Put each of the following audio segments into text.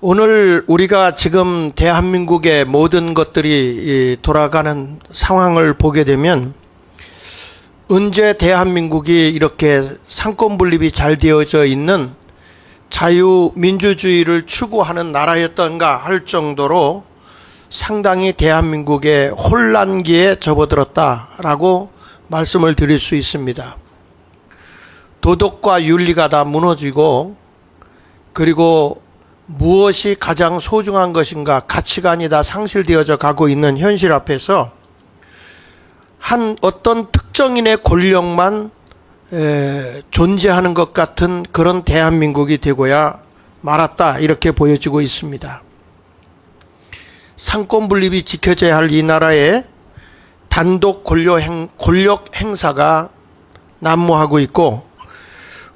오늘 우리가 지금 대한민국의 모든 것들이 돌아가는 상황을 보게 되면 언제 대한민국이 이렇게 상권분립이 잘 되어져 있는 자유민주주의를 추구하는 나라였던가 할 정도로 상당히 대한민국의 혼란기에 접어들었다라고 말씀을 드릴 수 있습니다. 도덕과 윤리가 다 무너지고, 그리고 무엇이 가장 소중한 것인가, 가치관이 다 상실되어져 가고 있는 현실 앞에서 한 어떤 특정인의 권력만 존재하는 것 같은 그런 대한민국이 되고야 말았다, 이렇게 보여지고 있습니다. 상권분립이 지켜져야 할 이 나라에 단독 권력 행사가 난무하고 있고,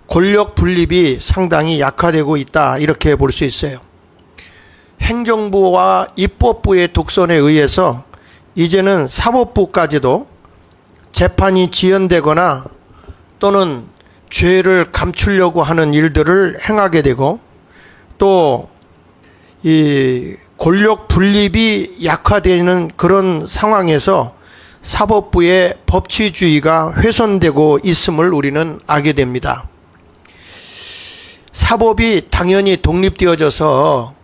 권력 분립이 상당히 약화되고 있다, 이렇게 볼 수 있어요. 행정부와 입법부의 독선에 의해서 이제는 사법부까지도 재판이 지연되거나 또는 죄를 감추려고 하는 일들을 행하게 되고, 또 이 권력 분립이 약화되는 그런 상황에서 사법부의 법치주의가 훼손되고 있음을 우리는 알게 됩니다. 사법이 당연히 독립되어져서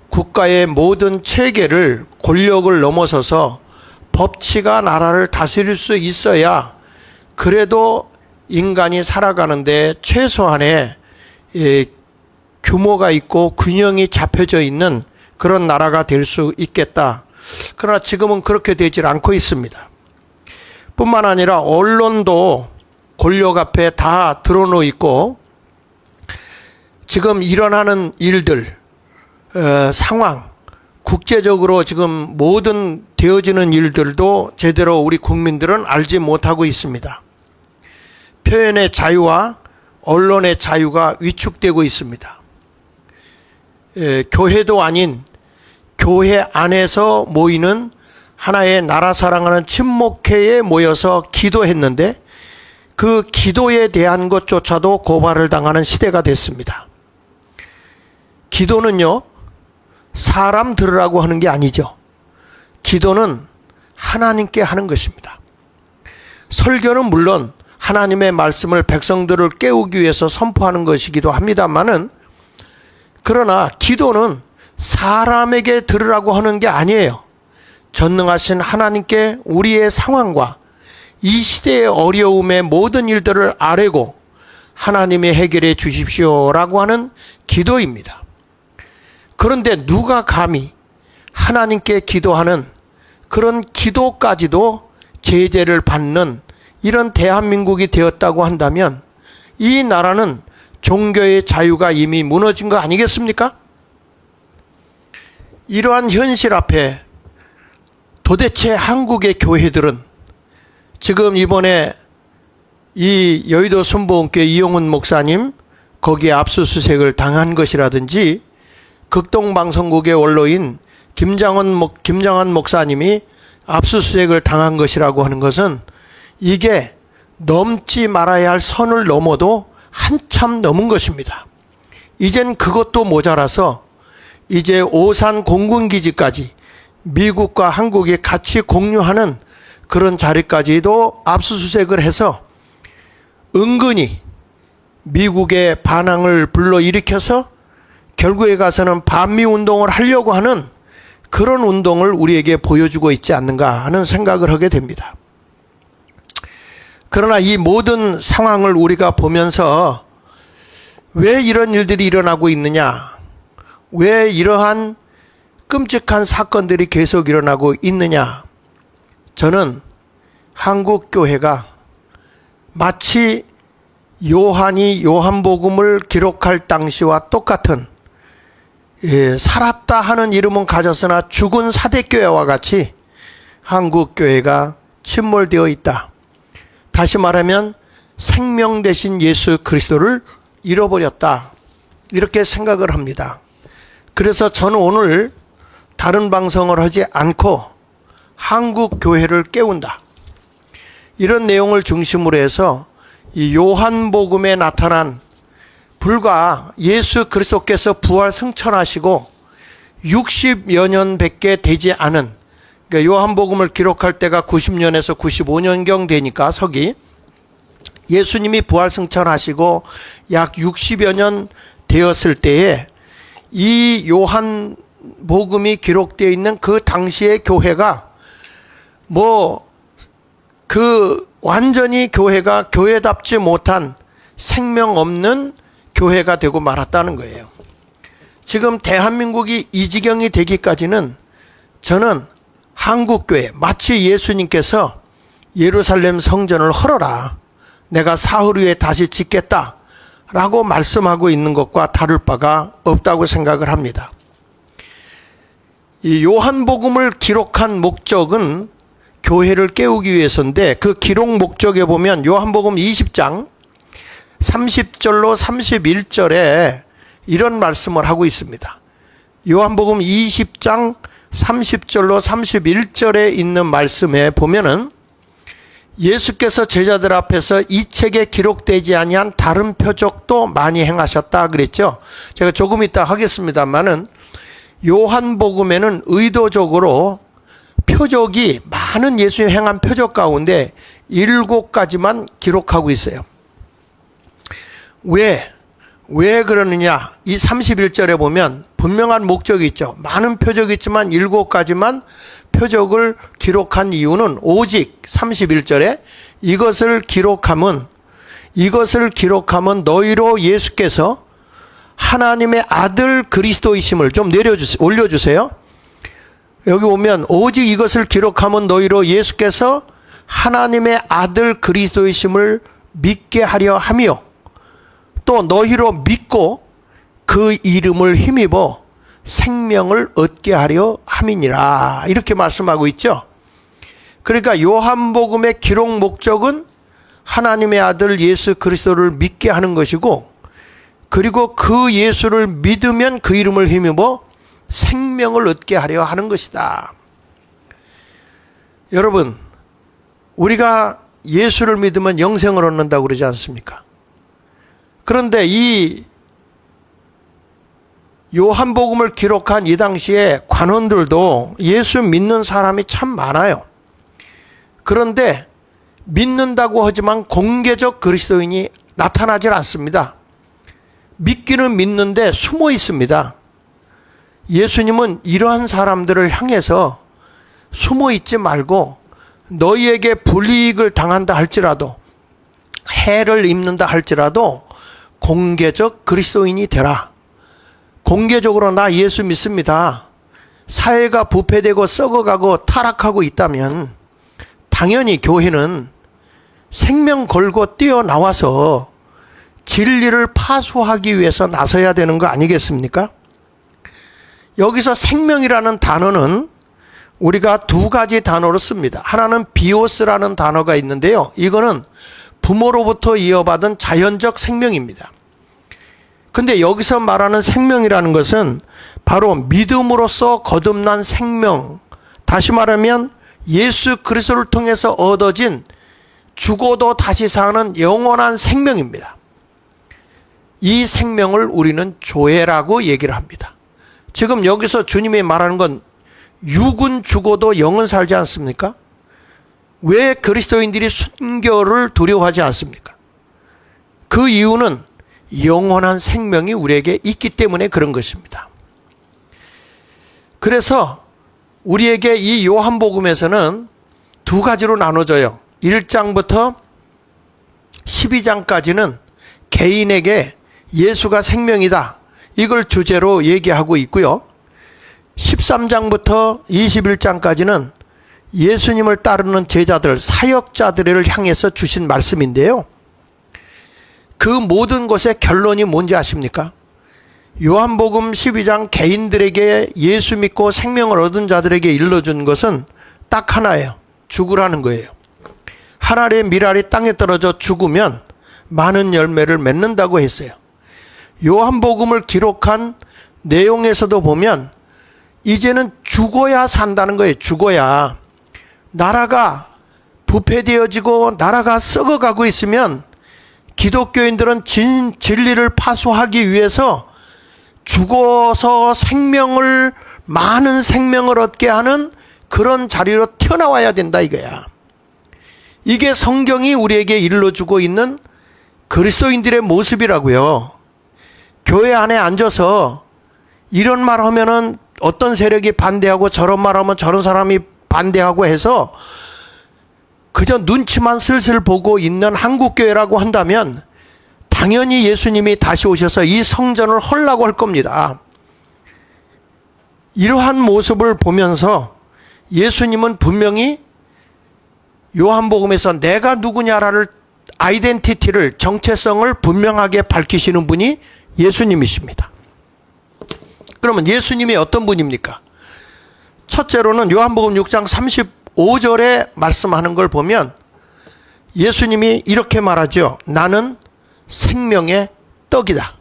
국가의 모든 체계를, 권력을 넘어서서 법치가 나라를 다스릴 수 있어야 그래도 인간이 살아가는데 최소한의 규모가 있고 균형이 잡혀져 있는 그런 나라가 될 수 있겠다. 그러나 지금은 그렇게 되질 않고 있습니다. 뿐만 아니라 언론도 권력 앞에 다 드러누워 있고, 지금 일어나는 일들, 상황, 국제적으로 지금 모든 되어지는 일들도 제대로 우리 국민들은 알지 못하고 있습니다. 표현의 자유와 언론의 자유가 위축되고 있습니다. 교회도 아닌 교회 안에서 모이는 하나의 나라 사랑하는 친목회에 모여서 기도했는데 그 기도에 대한 것조차도 고발을 당하는 시대가 됐습니다. 기도는요, 사람 들으라고 하는 게 아니죠. 기도는 하나님께 하는 것입니다. 설교는 물론 하나님의 말씀을 백성들을 깨우기 위해서 선포하는 것이기도 합니다만은, 그러나 기도는 사람에게 들으라고 하는 게 아니에요. 전능하신 하나님께 우리의 상황과 이 시대의 어려움의 모든 일들을 아뢰고 하나님이 해결해 주십시오라고 하는 기도입니다. 그런데 누가 감히 하나님께 기도하는 그런 기도까지도 제재를 받는 이런 대한민국이 되었다고 한다면 이 나라는 종교의 자유가 이미 무너진 거 아니겠습니까? 이러한 현실 앞에 도대체 한국의 교회들은 지금 이번에 이 여의도 순복음교회 이용훈 목사님 거기에 압수수색을 당한 것이라든지, 극동방송국의 원로인 김장원 목사님이 압수수색을 당한 것이라고 하는 것은, 이게 넘지 말아야 할 선을 넘어도 한참 넘은 것입니다. 이젠 그것도 모자라서 이제 오산 공군기지까지 미국과 한국이 같이 공유하는 그런 자리까지도 압수수색을 해서 은근히 미국의 반항을 불러일으켜서 결국에 가서는 반미운동을 하려고 하는 그런 운동을 우리에게 보여주고 있지 않는가 하는 생각을 하게 됩니다. 그러나 이 모든 상황을 우리가 보면서 왜 이런 일들이 일어나고 있느냐, 왜 이러한 끔찍한 사건들이 계속 일어나고 있느냐, 저는 한국 교회가 마치 요한이 요한복음을 기록할 당시와 똑같은, 살았다 하는 이름은 가졌으나 죽은 사대교회와 같이 한국 교회가 침몰되어 있다. 다시 말하면 생명 대신 예수 그리스도를 잃어버렸다, 이렇게 생각을 합니다. 그래서 저는 오늘 다른 방송을 하지 않고 한국 교회를 깨운다, 이런 내용을 중심으로 해서 이 요한복음에 나타난 불과 예수 그리스도께서 부활 승천하시고 60여 년밖에 되지 않은, 그러니까 요한복음을 기록할 때가 90년에서 95년경 되니까 서기, 예수님이 부활승천하시고 약 60여 년 되었을 때에 이 요한복음이 기록되어 있는 그 당시의 교회가 완전히 교회가 교회답지 못한 생명 없는 교회가 되고 말았다는 거예요. 지금 대한민국이 이 지경이 되기까지는 저는 한국교회, 마치 예수님께서 예루살렘 성전을 헐어라, 내가 사흘 후에 다시 짓겠다 라고 말씀하고 있는 것과 다를 바가 없다고 생각을 합니다. 이 요한복음을 기록한 목적은 교회를 깨우기 위해서인데, 그 기록 목적에 보면 요한복음 20장 30절로 31절에 이런 말씀을 하고 있습니다. 요한복음 20장 30절로 31절에 있는 말씀에 보면은 예수께서 제자들 앞에서 이 책에 기록되지 아니한 다른 표적도 많이 행하셨다 그랬죠. 제가 조금 이따 하겠습니다만은 요한복음에는 의도적으로 표적이 많은 예수의 행한 표적 가운데 7가지만 기록하고 있어요. 왜 그러느냐? 이 31절에 보면 분명한 목적이 있죠. 많은 표적이 있지만 7가지만 표적을 기록한 이유는 오직 31절에 이것을 기록함은 너희로 예수께서 하나님의 아들 그리스도이심을 좀 올려주세요. 여기 보면 오직 이것을 기록함은 너희로 예수께서 하나님의 아들 그리스도이심을 믿게 하려 하며 또 너희로 믿고 그 이름을 힘입어 생명을 얻게 하려 함이니라, 이렇게 말씀하고 있죠. 그러니까 요한복음의 기록 목적은 하나님의 아들 예수 그리스도를 믿게 하는 것이고, 그리고 그 예수를 믿으면 그 이름을 힘입어 생명을 얻게 하려 하는 것이다. 여러분, 우리가 예수를 믿으면 영생을 얻는다고 그러지 않습니까? 그런데 이 요한복음을 기록한 이 당시에 관원들도 예수 믿는 사람이 참 많아요. 그런데 믿는다고 하지만 공개적 그리스도인이 나타나질 않습니다. 믿기는 믿는데 숨어 있습니다. 예수님은 이러한 사람들을 향해서 숨어 있지 말고 너희에게 불이익을 당한다 할지라도, 해를 입는다 할지라도 공개적 그리스도인이 되라. 공개적으로 나 예수 믿습니다. 사회가 부패되고 썩어가고 타락하고 있다면 당연히 교회는 생명 걸고 뛰어나와서 진리를 파수하기 위해서 나서야 되는 거 아니겠습니까? 여기서 생명이라는 단어는 우리가 2가지 단어로 씁니다. 하나는 비오스라는 단어가 있는데요. 이거는 부모로부터 이어받은 자연적 생명입니다. 근데 여기서 말하는 생명이라는 것은 바로 믿음으로써 거듭난 생명, 다시 말하면 예수 그리스도를 통해서 얻어진 죽어도 다시 사는 영원한 생명입니다. 이 생명을 우리는 조회라고 얘기를 합니다. 지금 여기서 주님이 말하는 건 육은 죽어도 영은 살지 않습니까? 왜 그리스도인들이 순교를 두려워하지 않습니까? 그 이유는 영원한 생명이 우리에게 있기 때문에 그런 것입니다. 그래서 우리에게 이 요한복음에서는 2가지로 나눠져요. 1장부터 12장까지는 개인에게 예수가 생명이다, 이걸 주제로 얘기하고 있고요. 13장부터 21장까지는 예수님을 따르는 제자들, 사역자들을 향해서 주신 말씀인데요. 그 모든 것의 결론이 뭔지 아십니까? 요한복음 12장 개인들에게 예수 믿고 생명을 얻은 자들에게 일러준 것은 딱 하나예요. 죽으라는 거예요. 한 알의 밀알이 땅에 떨어져 죽으면 많은 열매를 맺는다고 했어요. 요한복음을 기록한 내용에서도 보면 이제는 죽어야 산다는 거예요. 죽어야. 나라가 부패되어지고 나라가 썩어가고 있으면 기독교인들은 진리를 파수하기 위해서 죽어서 생명을, 많은 생명을 얻게 하는 그런 자리로 튀어나와야 된다 이거야. 이게 성경이 우리에게 일러주고 있는 그리스도인들의 모습이라고요. 교회 안에 앉아서 이런 말 하면은 어떤 세력이 반대하고 저런 말 하면 저런 사람이 반대하고 해서 그저 눈치만 슬슬 보고 있는 한국교회라고 한다면 당연히 예수님이 다시 오셔서 이 성전을 헐라고 할 겁니다. 이러한 모습을 보면서 예수님은 분명히 요한복음에서 내가 누구냐를 아이덴티티를, 정체성을 분명하게 밝히시는 분이 예수님이십니다. 그러면 예수님이 어떤 분입니까? 첫째로는 요한복음 6장 35절에 말씀하는 걸 보면 예수님이 이렇게 말하죠. 나는 생명의 떡이다.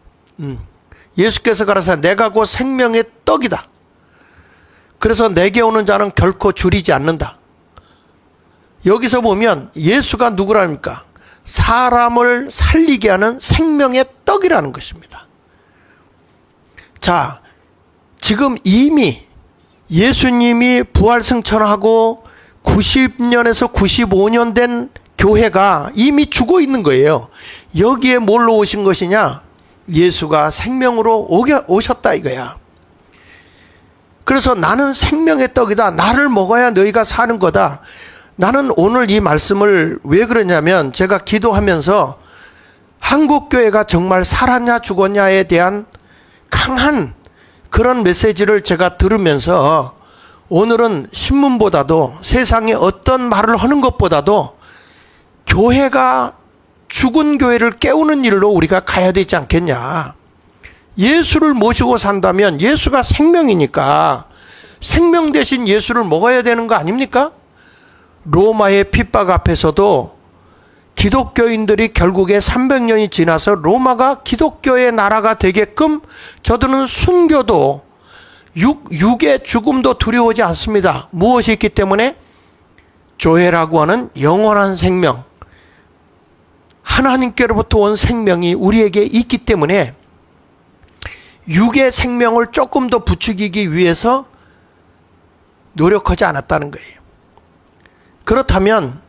예수께서 가라사대 내가 곧 생명의 떡이다. 그래서 내게 오는 자는 결코 줄이지 않는다. 여기서 보면 예수가 누구랍니까? 사람을 살리게 하는 생명의 떡이라는 것입니다. 자, 지금 이미 예수님이 부활승천하고 90년에서 95년 된 교회가 이미 죽어 있는 거예요. 여기에 뭘로 오신 것이냐? 예수가 생명으로 오셨다 이거야. 그래서 나는 생명의 떡이다. 나를 먹어야 너희가 사는 거다. 나는 오늘 이 말씀을 왜 그러냐면 제가 기도하면서 한국교회가 정말 살았냐 죽었냐에 대한 강한 그런 메시지를 제가 들으면서 오늘은 신문보다도 세상에 어떤 말을 하는 것보다도 교회가 죽은 교회를 깨우는 일로 우리가 가야 되지 않겠냐. 예수를 모시고 산다면 예수가 생명이니까 생명 대신 예수를 먹어야 되는 거 아닙니까? 로마의 핍박 앞에서도 기독교인들이 결국에 300년이 지나서 로마가 기독교의 나라가 되게끔 저들은 순교도 육의 죽음도 두려워하지 않습니다. 무엇이 있기 때문에? 조회라고 하는 영원한 생명, 하나님께로부터 온 생명이 우리에게 있기 때문에 육의 생명을 조금 더 부추기기 위해서 노력하지 않았다는 거예요. 그렇다면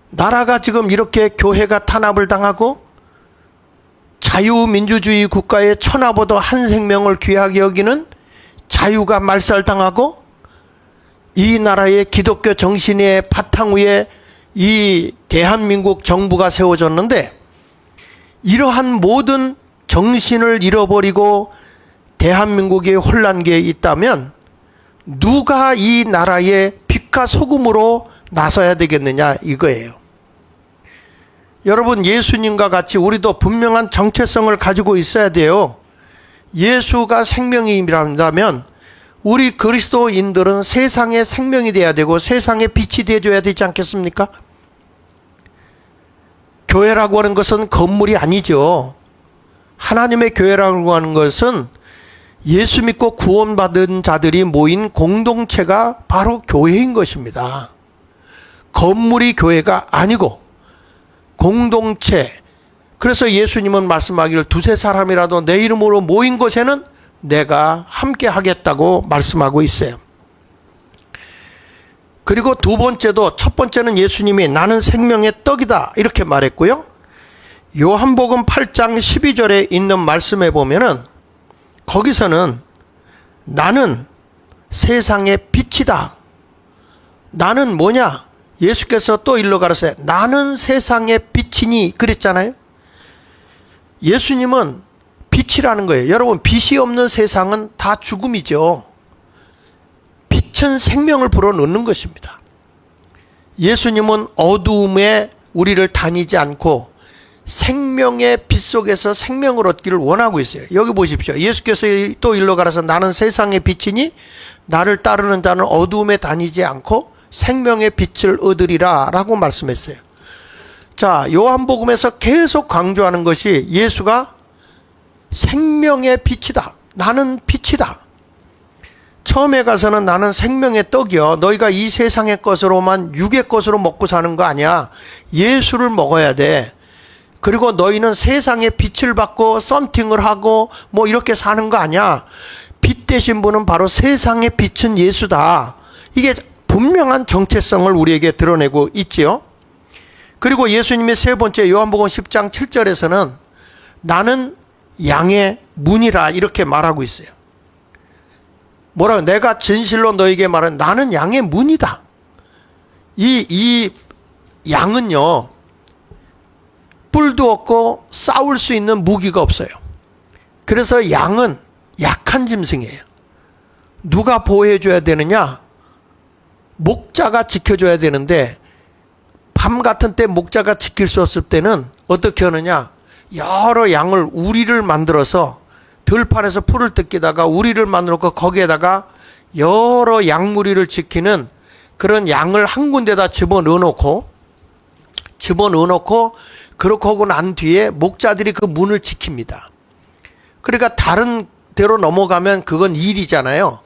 나라가 지금 이렇게 교회가 탄압을 당하고 자유민주주의 국가의 천하보다 한 생명을 귀하게 여기는 자유가 말살당하고 이 나라의 기독교 정신의 바탕 위에 이 대한민국 정부가 세워졌는데 이러한 모든 정신을 잃어버리고 대한민국의 혼란기에 있다면 누가 이 나라의 빛과 소금으로 나서야 되겠느냐 이거예요. 여러분, 예수님과 같이 우리도 분명한 정체성을 가지고 있어야 돼요. 예수가 생명이라면 우리 그리스도인들은 세상의 생명이 돼야 되고 세상의 빛이 되어줘야 되지 않겠습니까? 교회라고 하는 것은 건물이 아니죠. 하나님의 교회라고 하는 것은 예수 믿고 구원받은 자들이 모인 공동체가 바로 교회인 것입니다. 건물이 교회가 아니고 공동체. 그래서 예수님은 말씀하기를 두세 사람이라도 내 이름으로 모인 곳에는 내가 함께 하겠다고 말씀하고 있어요. 그리고 두 번째도, 첫 번째는 예수님이 나는 생명의 떡이다 이렇게 말했고요. 요한복음 8장 12절에 있는 말씀에 보면은 거기서는 나는 세상의 빛이다. 나는 뭐냐? 예수께서 또 일러 가라사대 나는 세상의 빛이니 그랬잖아요. 예수님은 빛이라는 거예요. 여러분, 빛이 없는 세상은 다 죽음이죠. 빛은 생명을 불어넣는 것입니다. 예수님은 어두움에 우리를 다니지 않고 생명의 빛 속에서 생명을 얻기를 원하고 있어요. 여기 보십시오. 예수께서 또 일러 가라서 나는 세상의 빛이니 나를 따르는 자는 어두움에 다니지 않고 생명의 빛을 얻으리라 라고 말씀했어요. 자, 요한복음에서 계속 강조하는 것이 예수가 생명의 빛이다. 나는 빛이다. 처음에 가서는 나는 생명의 떡이여. 너희가 이 세상의 것으로만 육의 것으로 먹고 사는 거 아니야. 예수를 먹어야 돼. 그리고 너희는 세상에 빛을 받고 썬팅을 하고 뭐 이렇게 사는 거 아니야. 빛 되신 분은 바로 세상의 빛은 예수다. 이게 분명한 정체성을 우리에게 드러내고 있지요. 그리고 예수님이 세 번째 요한복음 10장 7절에서는 나는 양의 문이라 이렇게 말하고 있어요. 뭐라고? 내가 진실로 너에게 말한 나는 양의 문이다. 이 양은요, 뿔도 없고 싸울 수 있는 무기가 없어요. 그래서 양은 약한 짐승이에요. 누가 보호해줘야 되느냐? 목자가 지켜줘야 되는데 밤 같은 때 목자가 지킬 수 없을 때는 어떻게 하느냐? 여러 양을 우리를 만들어서 들판에서 풀을 뜯기다가 우리를 만들었고 거기에다가 여러 양무리를 지키는 그런 양을 한 군데다 집어넣어 놓고 그렇게 하고 난 뒤에 목자들이 그 문을 지킵니다. 그러니까 다른 데로 넘어가면 그건 일이잖아요.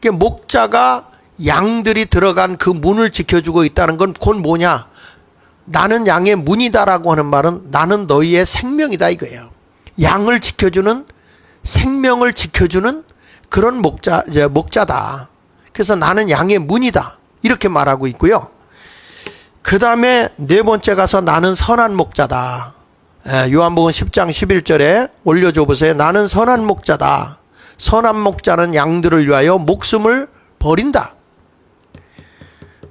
그러니까 목자가 양들이 들어간 그 문을 지켜주고 있다는 건 그건 뭐냐? 나는 양의 문이다라고 하는 말은 나는 너희의 생명이다 이거예요. 양을 지켜주는, 생명을 지켜주는 그런 목자다. 그래서 나는 양의 문이다 이렇게 말하고 있고요. 그 다음에 네 번째 가서 나는 선한 목자다. 요한복음 10장 11절에 올려줘 보세요. 나는 선한 목자다. 선한 목자는 양들을 위하여 목숨을 버린다.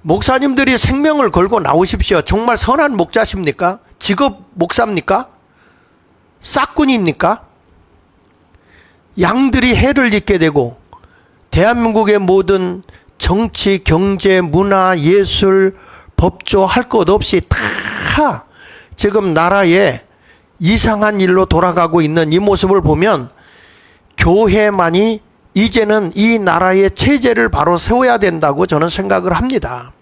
목사님들이 생명을 걸고 나오십시오. 정말 선한 목자십니까? 직업 목사입니까? 싹군입니까? 양들이 해를 입게 되고 대한민국의 모든 정치, 경제, 문화, 예술, 법조 할 것 없이 다 지금 나라에 이상한 일로 돌아가고 있는 이 모습을 보면 교회만이 이제는 이 나라의 체제를 바로 세워야 된다고 저는 생각을 합니다.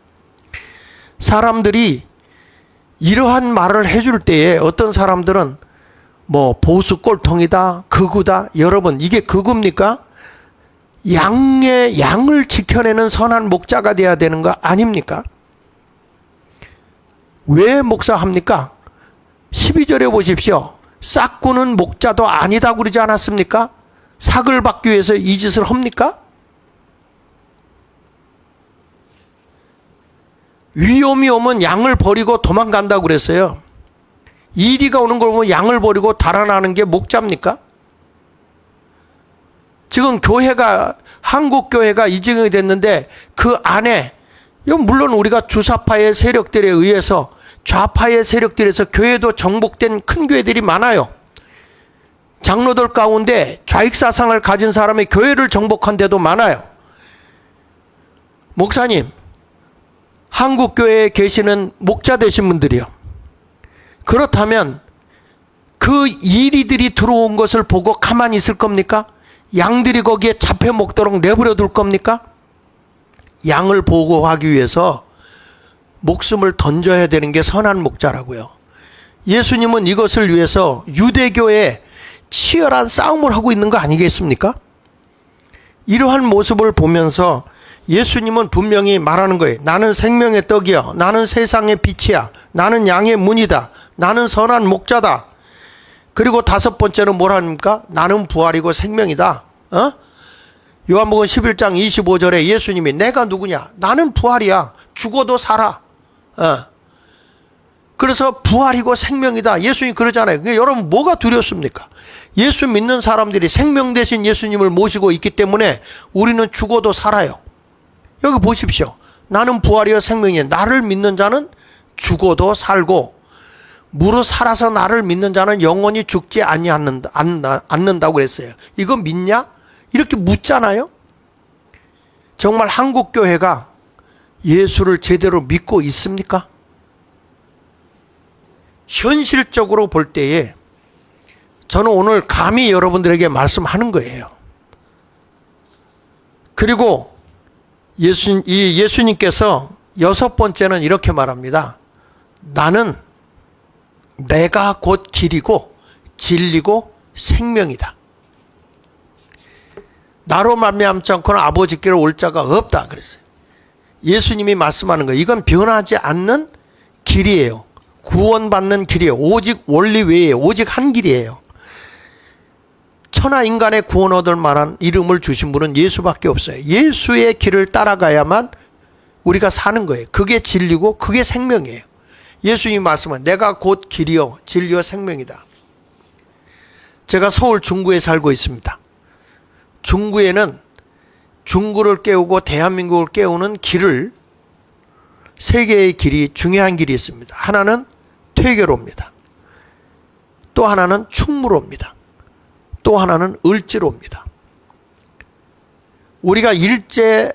사람들이 이러한 말을 해줄 때에 어떤 사람들은 뭐 보수 꼴통이다, 극우다. 여러분, 이게 극우입니까? 양을 지켜내는 선한 목자가 돼야 되는 거 아닙니까? 왜 목사합니까? 12절에 보십시오. 싹구는 목자도 아니다고 그러지 않았습니까? 삭을 받기 위해서 이 짓을 합니까? 위험이 오면 양을 버리고 도망간다고 그랬어요. 이리가 오는 걸 보면 양을 버리고 달아나는 게 목자입니까? 지금 교회가, 한국교회가 이직이 됐는데 그 안에, 물론 우리가 주사파의 세력들에 의해서, 좌파의 세력들에서 교회도 정복된 큰 교회들이 많아요. 장로들 가운데 좌익사상을 가진 사람이 교회를 정복한 데도 많아요. 목사님, 한국교회에 계시는 목자 되신 분들이요. 그렇다면 그 이리들이 들어온 것을 보고 가만히 있을 겁니까? 양들이 거기에 잡혀 먹도록 내버려 둘 겁니까? 양을 보호하기 위해서 목숨을 던져야 되는 게 선한 목자라고요. 예수님은 이것을 위해서 유대교에 치열한 싸움을 하고 있는 거 아니겠습니까? 이러한 모습을 보면서 예수님은 분명히 말하는 거예요. 나는 생명의 떡이야. 나는 세상의 빛이야. 나는 양의 문이다. 나는 선한 목자다. 그리고 다섯 번째는 뭐랍니까? 나는 부활이고 생명이다. 요한복음 11장 25절에 예수님이 내가 누구냐? 나는 부활이야. 죽어도 살아. 그래서 부활이고 생명이다. 예수님이 그러잖아요. 그러니까 여러분 뭐가 두렵습니까? 예수 믿는 사람들이 생명 대신 예수님을 모시고 있기 때문에 우리는 죽어도 살아요. 여기 보십시오. 나는 부활이요 생명이야. 나를 믿는 자는 죽어도 살고 무릇 살아서 나를 믿는 자는 영원히 죽지 않는다고 그랬어요. 이거 믿냐? 이렇게 묻잖아요. 정말 한국교회가 예수를 제대로 믿고 있습니까? 현실적으로 볼 때에 저는 오늘 감히 여러분들에게 말씀하는 거예요. 그리고 예수님께서 여섯 번째는 이렇게 말합니다. 나는 내가 곧 길이고 진리고 생명이다. 나로 말미암지 않고는 아버지께로 올 자가 없다 그랬어요. 예수님이 말씀하는 거예요. 이건 변하지 않는 길이에요. 구원받는 길이에요. 오직 원리 외에 오직 한 길이에요. 천하 인간의 구원 얻을 만한 이름을 주신 분은 예수밖에 없어요. 예수의 길을 따라가야만 우리가 사는 거예요. 그게 진리고 그게 생명이에요. 예수님 말씀은 내가 곧 길이요 진리요 생명이다. 제가 서울 중구에 살고 있습니다. 중구에는 중구를 깨우고 대한민국을 깨우는 길을 세 개의 길이 중요한 길이 있습니다. 하나는 퇴계로입니다. 또 하나는 충무로입니다. 또 하나는 을지로입니다. 우리가 일제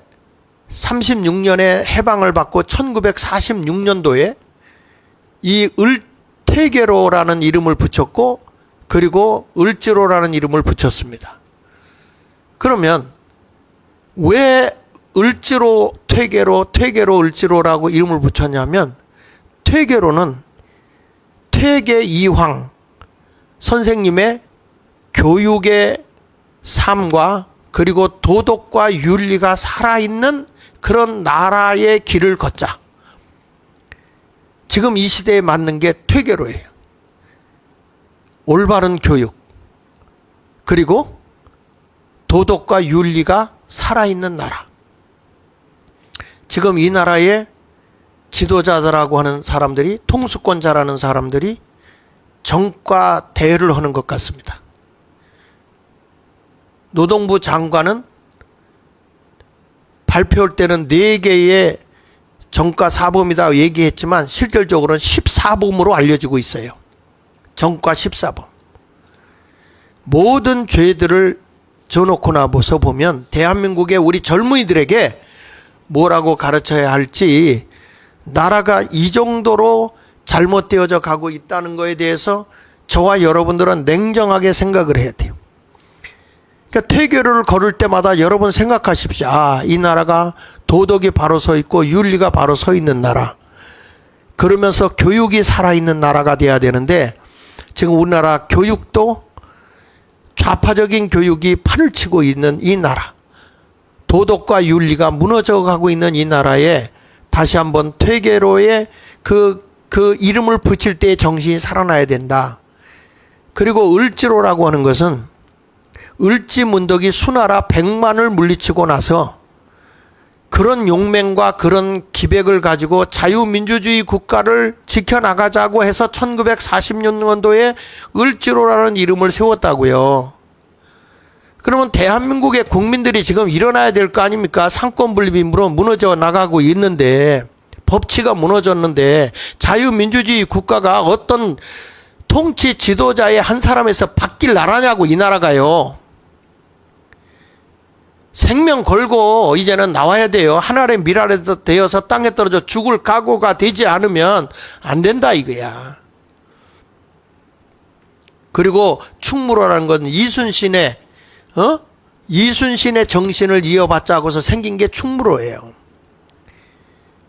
36년에 해방을 받고 1946년도에 이 퇴계로라는 이름을 붙였고 그리고 을지로라는 이름을 붙였습니다. 그러면 왜 을지로 퇴계로 을지로라고 이름을 붙였냐면 퇴계로는 퇴계 이황 선생님의 교육의 삶과 그리고 도덕과 윤리가 살아있는 그런 나라의 길을 걷자. 지금 이 시대에 맞는 게 퇴계로예요. 올바른 교육 그리고 도덕과 윤리가 살아있는 나라. 지금 이 나라의 지도자들하고 하는 사람들이 통수권자라는 사람들이 정과 대를 하는 것 같습니다. 노동부 장관은 발표할 때는 4개의 정과 사범이다 얘기했지만 실질적으로는 14범으로 알려지고 있어요. 정과 14범. 모든 죄들을 져놓고 나서 보면 대한민국의 우리 젊은이들에게 뭐라고 가르쳐야 할지 나라가 이 정도로 잘못되어져 가고 있다는 것에 대해서 저와 여러분들은 냉정하게 생각을 해야 돼요. 그러니까 퇴계로를 걸을 때마다 여러분 생각하십시오. 이 나라가 도덕이 바로 서 있고 윤리가 바로 서 있는 나라. 그러면서 교육이 살아있는 나라가 돼야 되는데 지금 우리나라 교육도 좌파적인 교육이 판을 치고 있는 이 나라. 도덕과 윤리가 무너져 가고 있는 이 나라에 다시 한번 퇴계로의 그 이름을 붙일 때의 정신이 살아나야 된다. 그리고 을지로라고 하는 것은 을지문덕이 수나라 100만을 물리치고 나서 그런 용맹과 그런 기백을 가지고 자유민주주의 국가를 지켜나가자고 해서 1940년도에 을지로라는 이름을 세웠다고요. 그러면 대한민국의 국민들이 지금 일어나야 될 거 아닙니까? 상권 분립이 무너져 나가고 있는데 법치가 무너졌는데 자유민주주의 국가가 어떤 통치 지도자의 한 사람에서 바뀔 나라냐고 이 나라가요. 생명 걸고 이제는 나와야 돼요. 하늘의 미랄에 되어서 땅에 떨어져 죽을 각오가 되지 않으면 안 된다 이거야. 그리고 충무로라는 건 이순신의 정신을 이어받자고서 생긴 게 충무로예요.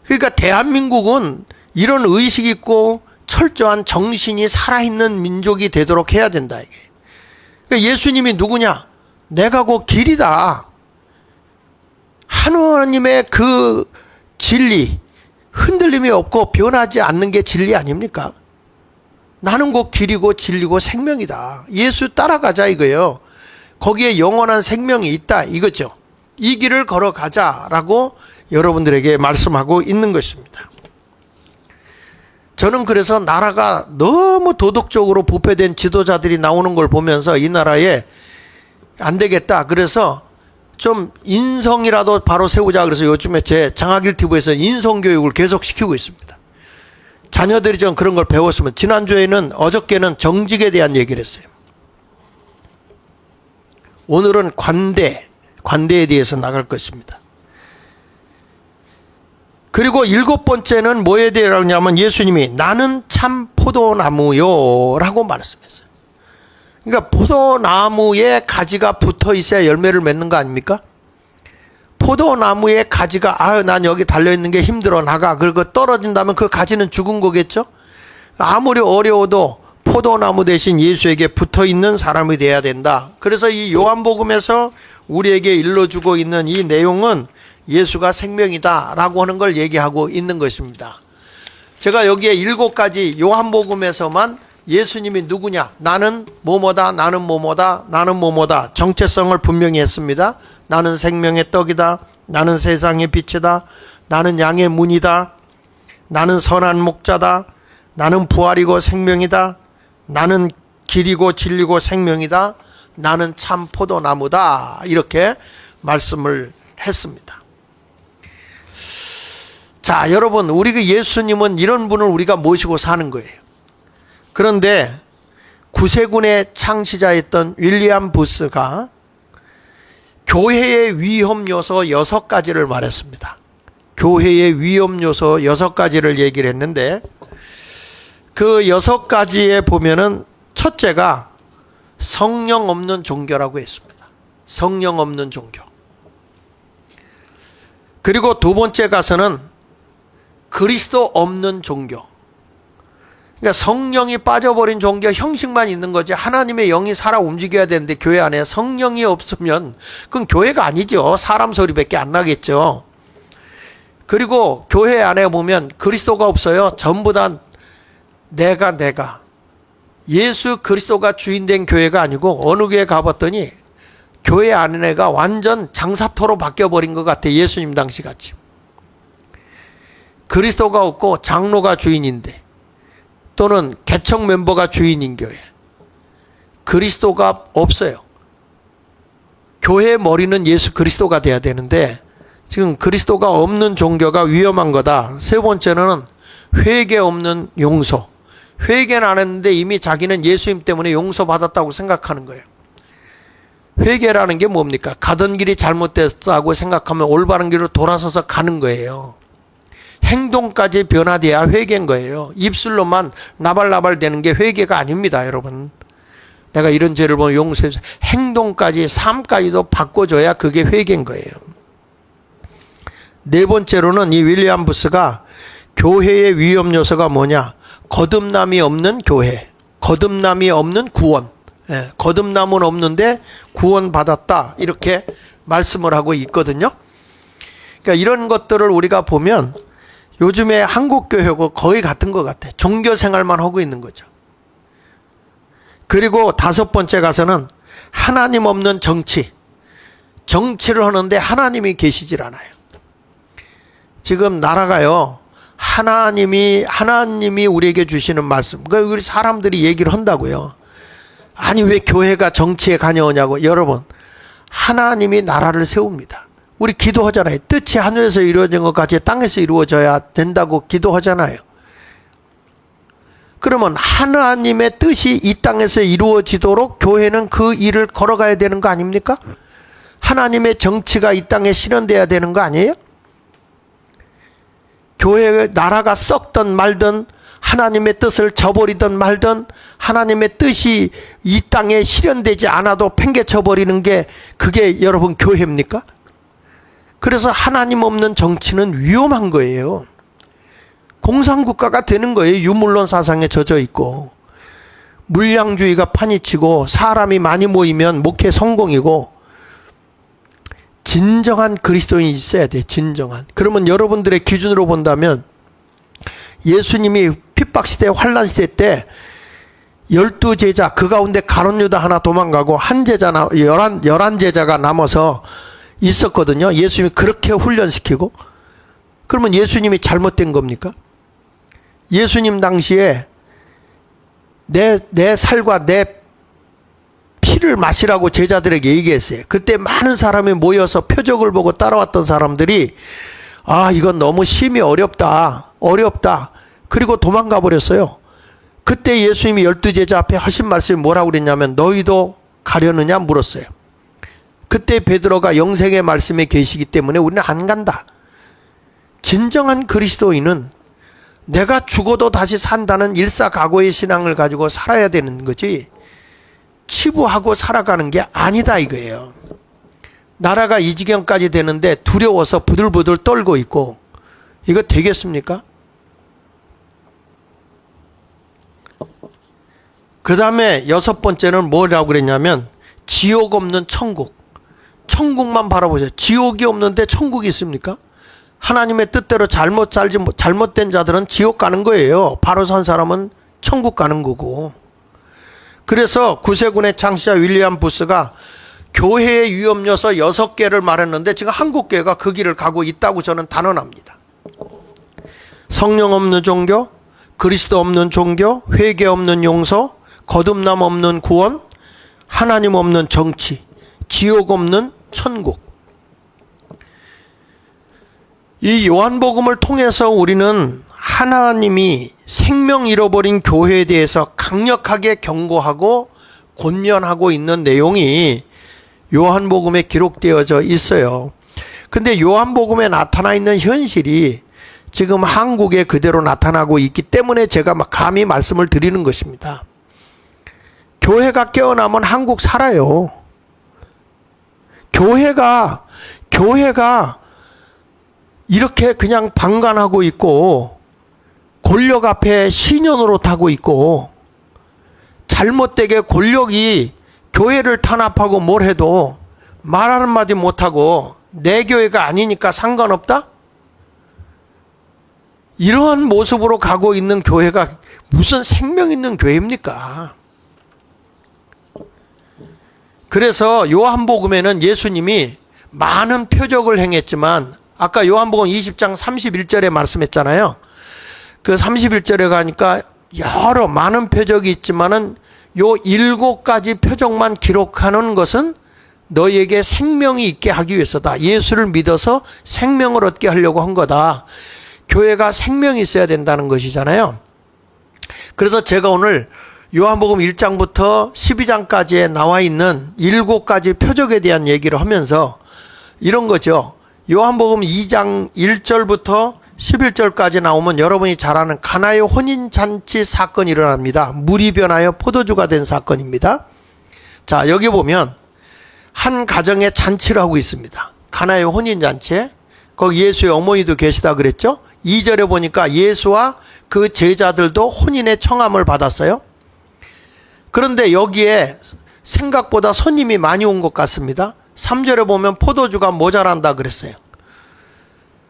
그러니까 대한민국은 이런 의식 있고 철저한 정신이 살아있는 민족이 되도록 해야 된다 이게. 그러니까 예수님이 누구냐? 내가 곧 길이다. 하나님의 그 진리, 흔들림이 없고 변하지 않는 게 진리 아닙니까? 나는 곧 길이고 진리고 생명이다. 예수 따라가자 이거예요. 거기에 영원한 생명이 있다 이거죠. 이 길을 걸어가자라고 여러분들에게 말씀하고 있는 것입니다. 저는 그래서 나라가 너무 도덕적으로 부패된 지도자들이 나오는 걸 보면서 이 나라에 안 되겠다. 그래서 좀 인성이라도 바로 세우자. 그래서 요즘에 제 장학일 TV에서 인성교육을 계속 시키고 있습니다. 자녀들이 좀 그런 걸 배웠으면. 어저께는 정직에 대한 얘기를 했어요. 오늘은 관대에 대해서 나갈 것입니다. 그리고 7번째는 뭐에 대하냐면 예수님이 나는 참 포도나무요 라고 말씀했어요. 그러니까 포도나무에 가지가 붙어 있어야 열매를 맺는 거 아닙니까? 포도나무에 가지가 난 여기 달려있는 게 힘들어 나가. 그리고 떨어진다면 그 가지는 죽은 거겠죠? 아무리 어려워도 포도나무 대신 예수에게 붙어있는 사람이 돼야 된다. 그래서 이 요한복음에서 우리에게 일러주고 있는 이 내용은 예수가 생명이다 라고 하는 걸 얘기하고 있는 것입니다. 제가 여기에 7가지 요한복음에서만 예수님이 누구냐, 나는 뭐뭐다, 나는 뭐뭐다, 나는 뭐뭐다 정체성을 분명히 했습니다. 나는 생명의 떡이다, 나는 세상의 빛이다, 나는 양의 문이다, 나는 선한 목자다, 나는 부활이고 생명이다, 나는 길이고 진리고 생명이다, 나는 참 포도나무다, 이렇게 말씀을 했습니다. 자, 여러분, 우리 그 예수님은 이런 분을 우리가 모시고 사는 거예요. 그런데 구세군의 창시자였던 윌리엄 부스가 교회의 위험 요소 6가지를 말했습니다. 교회의 위험 요소 6가지를 얘기를 했는데, 그 6가지에 보면은 첫째가 성령 없는 종교라고 했습니다. 성령 없는 종교. 그리고 두 번째 가서는 그리스도 없는 종교. 그러니까 성령이 빠져버린 종교, 형식만 있는 거지 하나님의 영이 살아 움직여야 되는데 교회 안에 성령이 없으면 그건 교회가 아니죠. 사람 소리밖에 안 나겠죠. 그리고 교회 안에 보면 그리스도가 없어요. 전부 다 내가 예수 그리스도가 주인된 교회가 아니고, 어느 교회 가봤더니 교회 안에가 완전 장사터로 바뀌어버린 것 같아. 예수님 당시 같이. 그리스도가 없고 장로가 주인인데, 또는 개척 멤버가 주인인 교회. 그리스도가 없어요. 교회의 머리는 예수 그리스도가 돼야 되는데 지금 그리스도가 없는 종교가 위험한 거다. 세 번째는 회개 없는 용서. 회개는 안 했는데 이미 자기는 예수님 때문에 용서받았다고 생각하는 거예요. 회개라는 게 뭡니까? 가던 길이 잘못됐다고 생각하면 올바른 길로 돌아서서 가는 거예요. 행동까지 변화돼야 회개인 거예요. 입술로만 나발나발 되는 게 회개가 아닙니다, 여러분. 내가 이런 죄를 보면 용서해서 행동까지, 삶까지도 바꿔줘야 그게 회개인 거예요. 네 번째로는 이 윌리엄 부스가 교회의 위험 요소가 뭐냐? 거듭남이 없는 교회, 거듭남이 없는 구원. 거듭남은 없는데 구원 받았다, 이렇게 말씀을 하고 있거든요. 그러니까 이런 것들을 우리가 보면 요즘에 한국교회하고 거의 같은 것 같아. 종교 생활만 하고 있는 거죠. 그리고 다섯 번째 가서는 하나님 없는 정치. 정치를 하는데 하나님이 계시질 않아요. 지금 나라가요, 하나님이 우리에게 주시는 말씀, 우리 사람들이 얘기를 한다고요. 아니 왜 교회가 정치에 관여하냐고. 여러분, 하나님이 나라를 세웁니다. 우리 기도하잖아요. 뜻이 하늘에서 이루어진 것 같이 땅에서 이루어져야 된다고 기도하잖아요. 그러면 하나님의 뜻이 이 땅에서 이루어지도록 교회는 그 일을 걸어가야 되는 거 아닙니까? 하나님의 정치가 이 땅에 실현돼야 되는 거 아니에요? 교회 나라가 썩든 말든, 하나님의 뜻을 저버리든 말든, 하나님의 뜻이 이 땅에 실현되지 않아도 팽개쳐버리는 게 그게 여러분 교회입니까? 그래서 하나님 없는 정치는 위험한 거예요. 공산국가가 되는 거예요. 유물론 사상에 젖어 있고, 물량주의가 판이치고, 사람이 많이 모이면 목회 성공이고, 진정한 그리스도인이 있어야 돼. 진정한. 그러면 여러분들의 기준으로 본다면 예수님이 핍박시대, 환란시대 때 12제자, 그 가운데 가룟 유다 하나 도망가고 한 제자나 11제자가 남아서 있었거든요. 예수님이 그렇게 훈련시키고. 그러면 예수님이 잘못된 겁니까? 예수님 당시에 내 살과 내 피를 마시라고 제자들에게 얘기했어요. 그때 많은 사람이 모여서 표적을 보고 따라왔던 사람들이 이건 너무 심히 어렵다. 그리고 도망가 버렸어요. 그때 예수님이 12제자 앞에 하신 말씀이 뭐라고 그랬냐면 너희도 가려느냐 물었어요. 그때 베드로가 영생의 말씀에 계시기 때문에 우리는 안 간다. 진정한 그리스도인은 내가 죽어도 다시 산다는 일사각오의 신앙을 가지고 살아야 되는 거지, 치부하고 살아가는 게 아니다 이거예요. 나라가 이 지경까지 되는데 두려워서 부들부들 떨고 있고, 이거 되겠습니까? 그 다음에 여섯 번째는 뭐라고 그랬냐면 지옥 없는 천국. 천국만 바라보세요. 지옥이 없는데 천국이 있습니까? 하나님의 뜻대로 잘못된 자들은 지옥 가는 거예요. 바로 선 사람은 천국 가는 거고. 그래서 구세군의 창시자 윌리엄 부스가 교회의 위험요소 6개를 말했는데 지금 한국교회가 그 길을 가고 있다고 저는 단언합니다. 성령 없는 종교, 그리스도 없는 종교, 회개 없는 용서, 거듭남 없는 구원, 하나님 없는 정치, 지옥 없는 천국. 이 요한복음을 통해서 우리는 하나님이 생명 잃어버린 교회에 대해서 강력하게 경고하고 권면하고 있는 내용이 요한복음에 기록되어져 있어요. 근데 요한복음에 나타나 있는 현실이 지금 한국에 그대로 나타나고 있기 때문에 제가 막 감히 말씀을 드리는 것입니다. 교회가 깨어나면 한국 살아요. 교회가 이렇게 그냥 방관하고 있고 권력 앞에 신현으로 있고 잘못되게 권력이 교회를 탄압하고 뭘 해도 말 한마디 못하고 내 교회가 아니니까 상관없다? 이러한 모습으로 가고 있는 교회가 무슨 생명 있는 교회입니까? 그래서 요한복음에는 예수님이 많은 표적을 행했지만 아까 요한복음 20장 31절에 말씀했잖아요. 그 31절에 가니까 여러 많은 표적이 있지만은 요 7가지 표적만 기록하는 것은 너희에게 생명이 있게 하기 위해서다. 예수를 믿어서 생명을 얻게 하려고 한 거다. 교회가 생명이 있어야 된다는 것이잖아요. 그래서 제가 오늘 요한복음 1장부터 12장까지에 나와 있는 7가지 표적에 대한 얘기를 하면서 이런 거죠. 요한복음 2장 1절부터 11절까지 나오면 여러분이 잘 아는 가나의 혼인잔치 사건이 일어납니다. 물이 변하여 포도주가 된 사건입니다. 자, 여기 보면 한 가정에 잔치를 하고 있습니다. 가나의 혼인잔치에. 거기 예수의 어머니도 계시다 그랬죠. 2절에 보니까 예수와 그 제자들도 혼인의 청함을 받았어요. 그런데 여기에 생각보다 손님이 많이 온 것 같습니다. 3절에 보면 포도주가 모자란다 그랬어요.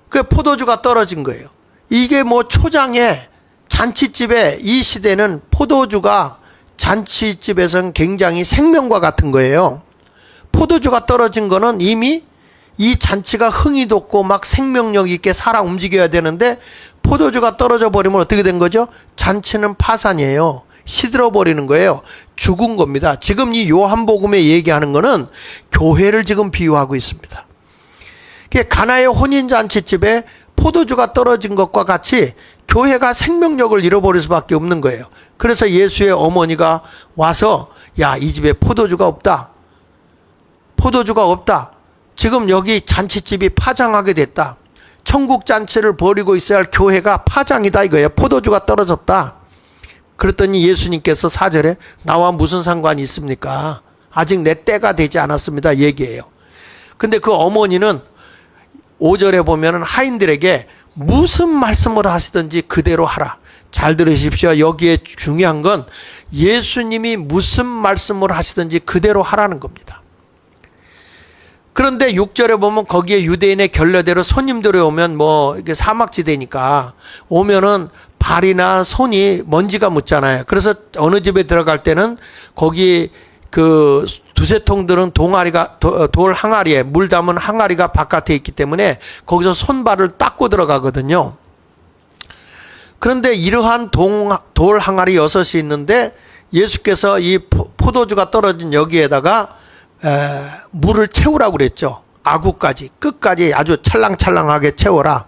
그 포도주가 떨어진 거예요. 이게 뭐 초장에 잔치집에 이 시대는 포도주가 잔치집에서는 굉장히 생명과 같은 거예요. 포도주가 떨어진 거는 이미 이 잔치가 흥이 돋고 막 생명력 있게 살아 움직여야 되는데 포도주가 떨어져 버리면 어떻게 된 거죠? 잔치는 파산이에요. 시들어 버리는 거예요. 죽은 겁니다. 지금 이 요한복음에 얘기하는 거는 교회를 지금 비유하고 있습니다. 가나의 혼인잔치집에 포도주가 떨어진 것과 같이 교회가 생명력을 잃어버릴 수밖에 없는 거예요. 그래서 예수의 어머니가 와서 야, 이 집에 포도주가 없다. 포도주가 없다. 지금 여기 잔치집이 파장하게 됐다. 천국 잔치를 벌이고 있어야 할 교회가 파장이다 이거예요. 포도주가 떨어졌다. 그랬더니 예수님께서 4절에 나와 무슨 상관이 있습니까? 아직 내 때가 되지 않았습니다. 얘기해요. 근데 그 어머니는 5절에 보면은 하인들에게 무슨 말씀을 하시든지 그대로 하라. 잘 들으십시오. 여기에 중요한 건 예수님이 무슨 말씀을 하시든지 그대로 하라는 겁니다. 그런데 6절에 보면 거기에 유대인의 결례대로 손님들이 오면 뭐 이게 사막지대니까 오면은 발이나 손이 먼지가 묻잖아요. 그래서 어느 집에 들어갈 때는 거기 그 두세 통들은 돌 항아리에 물 담은 항아리가 바깥에 있기 때문에 거기서 손발을 닦고 들어가거든요. 그런데 이러한 돌 항아리 6이 있는데 예수께서 이 포도주가 떨어진 여기에다가 물을 채우라고 그랬죠. 아구까지 끝까지 아주 찰랑찰랑하게 채워라.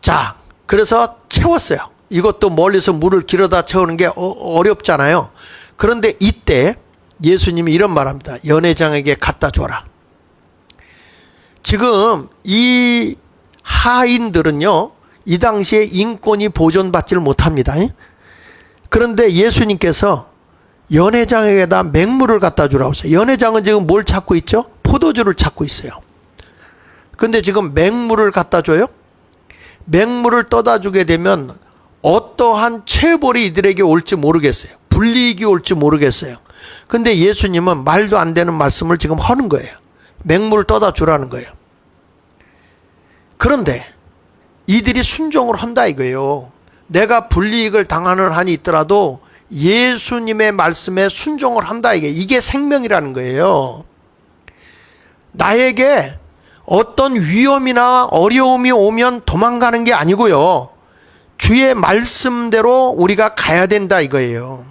자, 그래서 채웠어요. 이것도 멀리서 물을 길어다 채우는 게 어렵잖아요. 그런데 이때 예수님이 이런 말합니다. 연회장에게 갖다 줘라. 지금 이 하인들은요, 이 당시에 인권이 보존받지를 못합니다. 그런데 예수님께서 연회장에게다 맹물을 갖다 주라고 했어요. 연회장은 지금 뭘 찾고 있죠? 포도주를 찾고 있어요. 근데 지금 맹물을 갖다 줘요? 맹물을 떠다 주게 되면 어떠한 체벌이 이들에게 올지 모르겠어요. 불이익이 올지 모르겠어요. 근데 예수님은 말도 안 되는 말씀을 지금 하는 거예요. 맹물을 떠다 주라는 거예요. 그런데 이들이 순종을 한다 이거예요. 내가 불이익을 당하는 한이 있더라도 예수님의 말씀에 순종을 한다 이게 생명이라는 거예요. 나에게 어떤 위험이나 어려움이 오면 도망가는 게 아니고요. 주의 말씀대로 우리가 가야 된다 이거예요.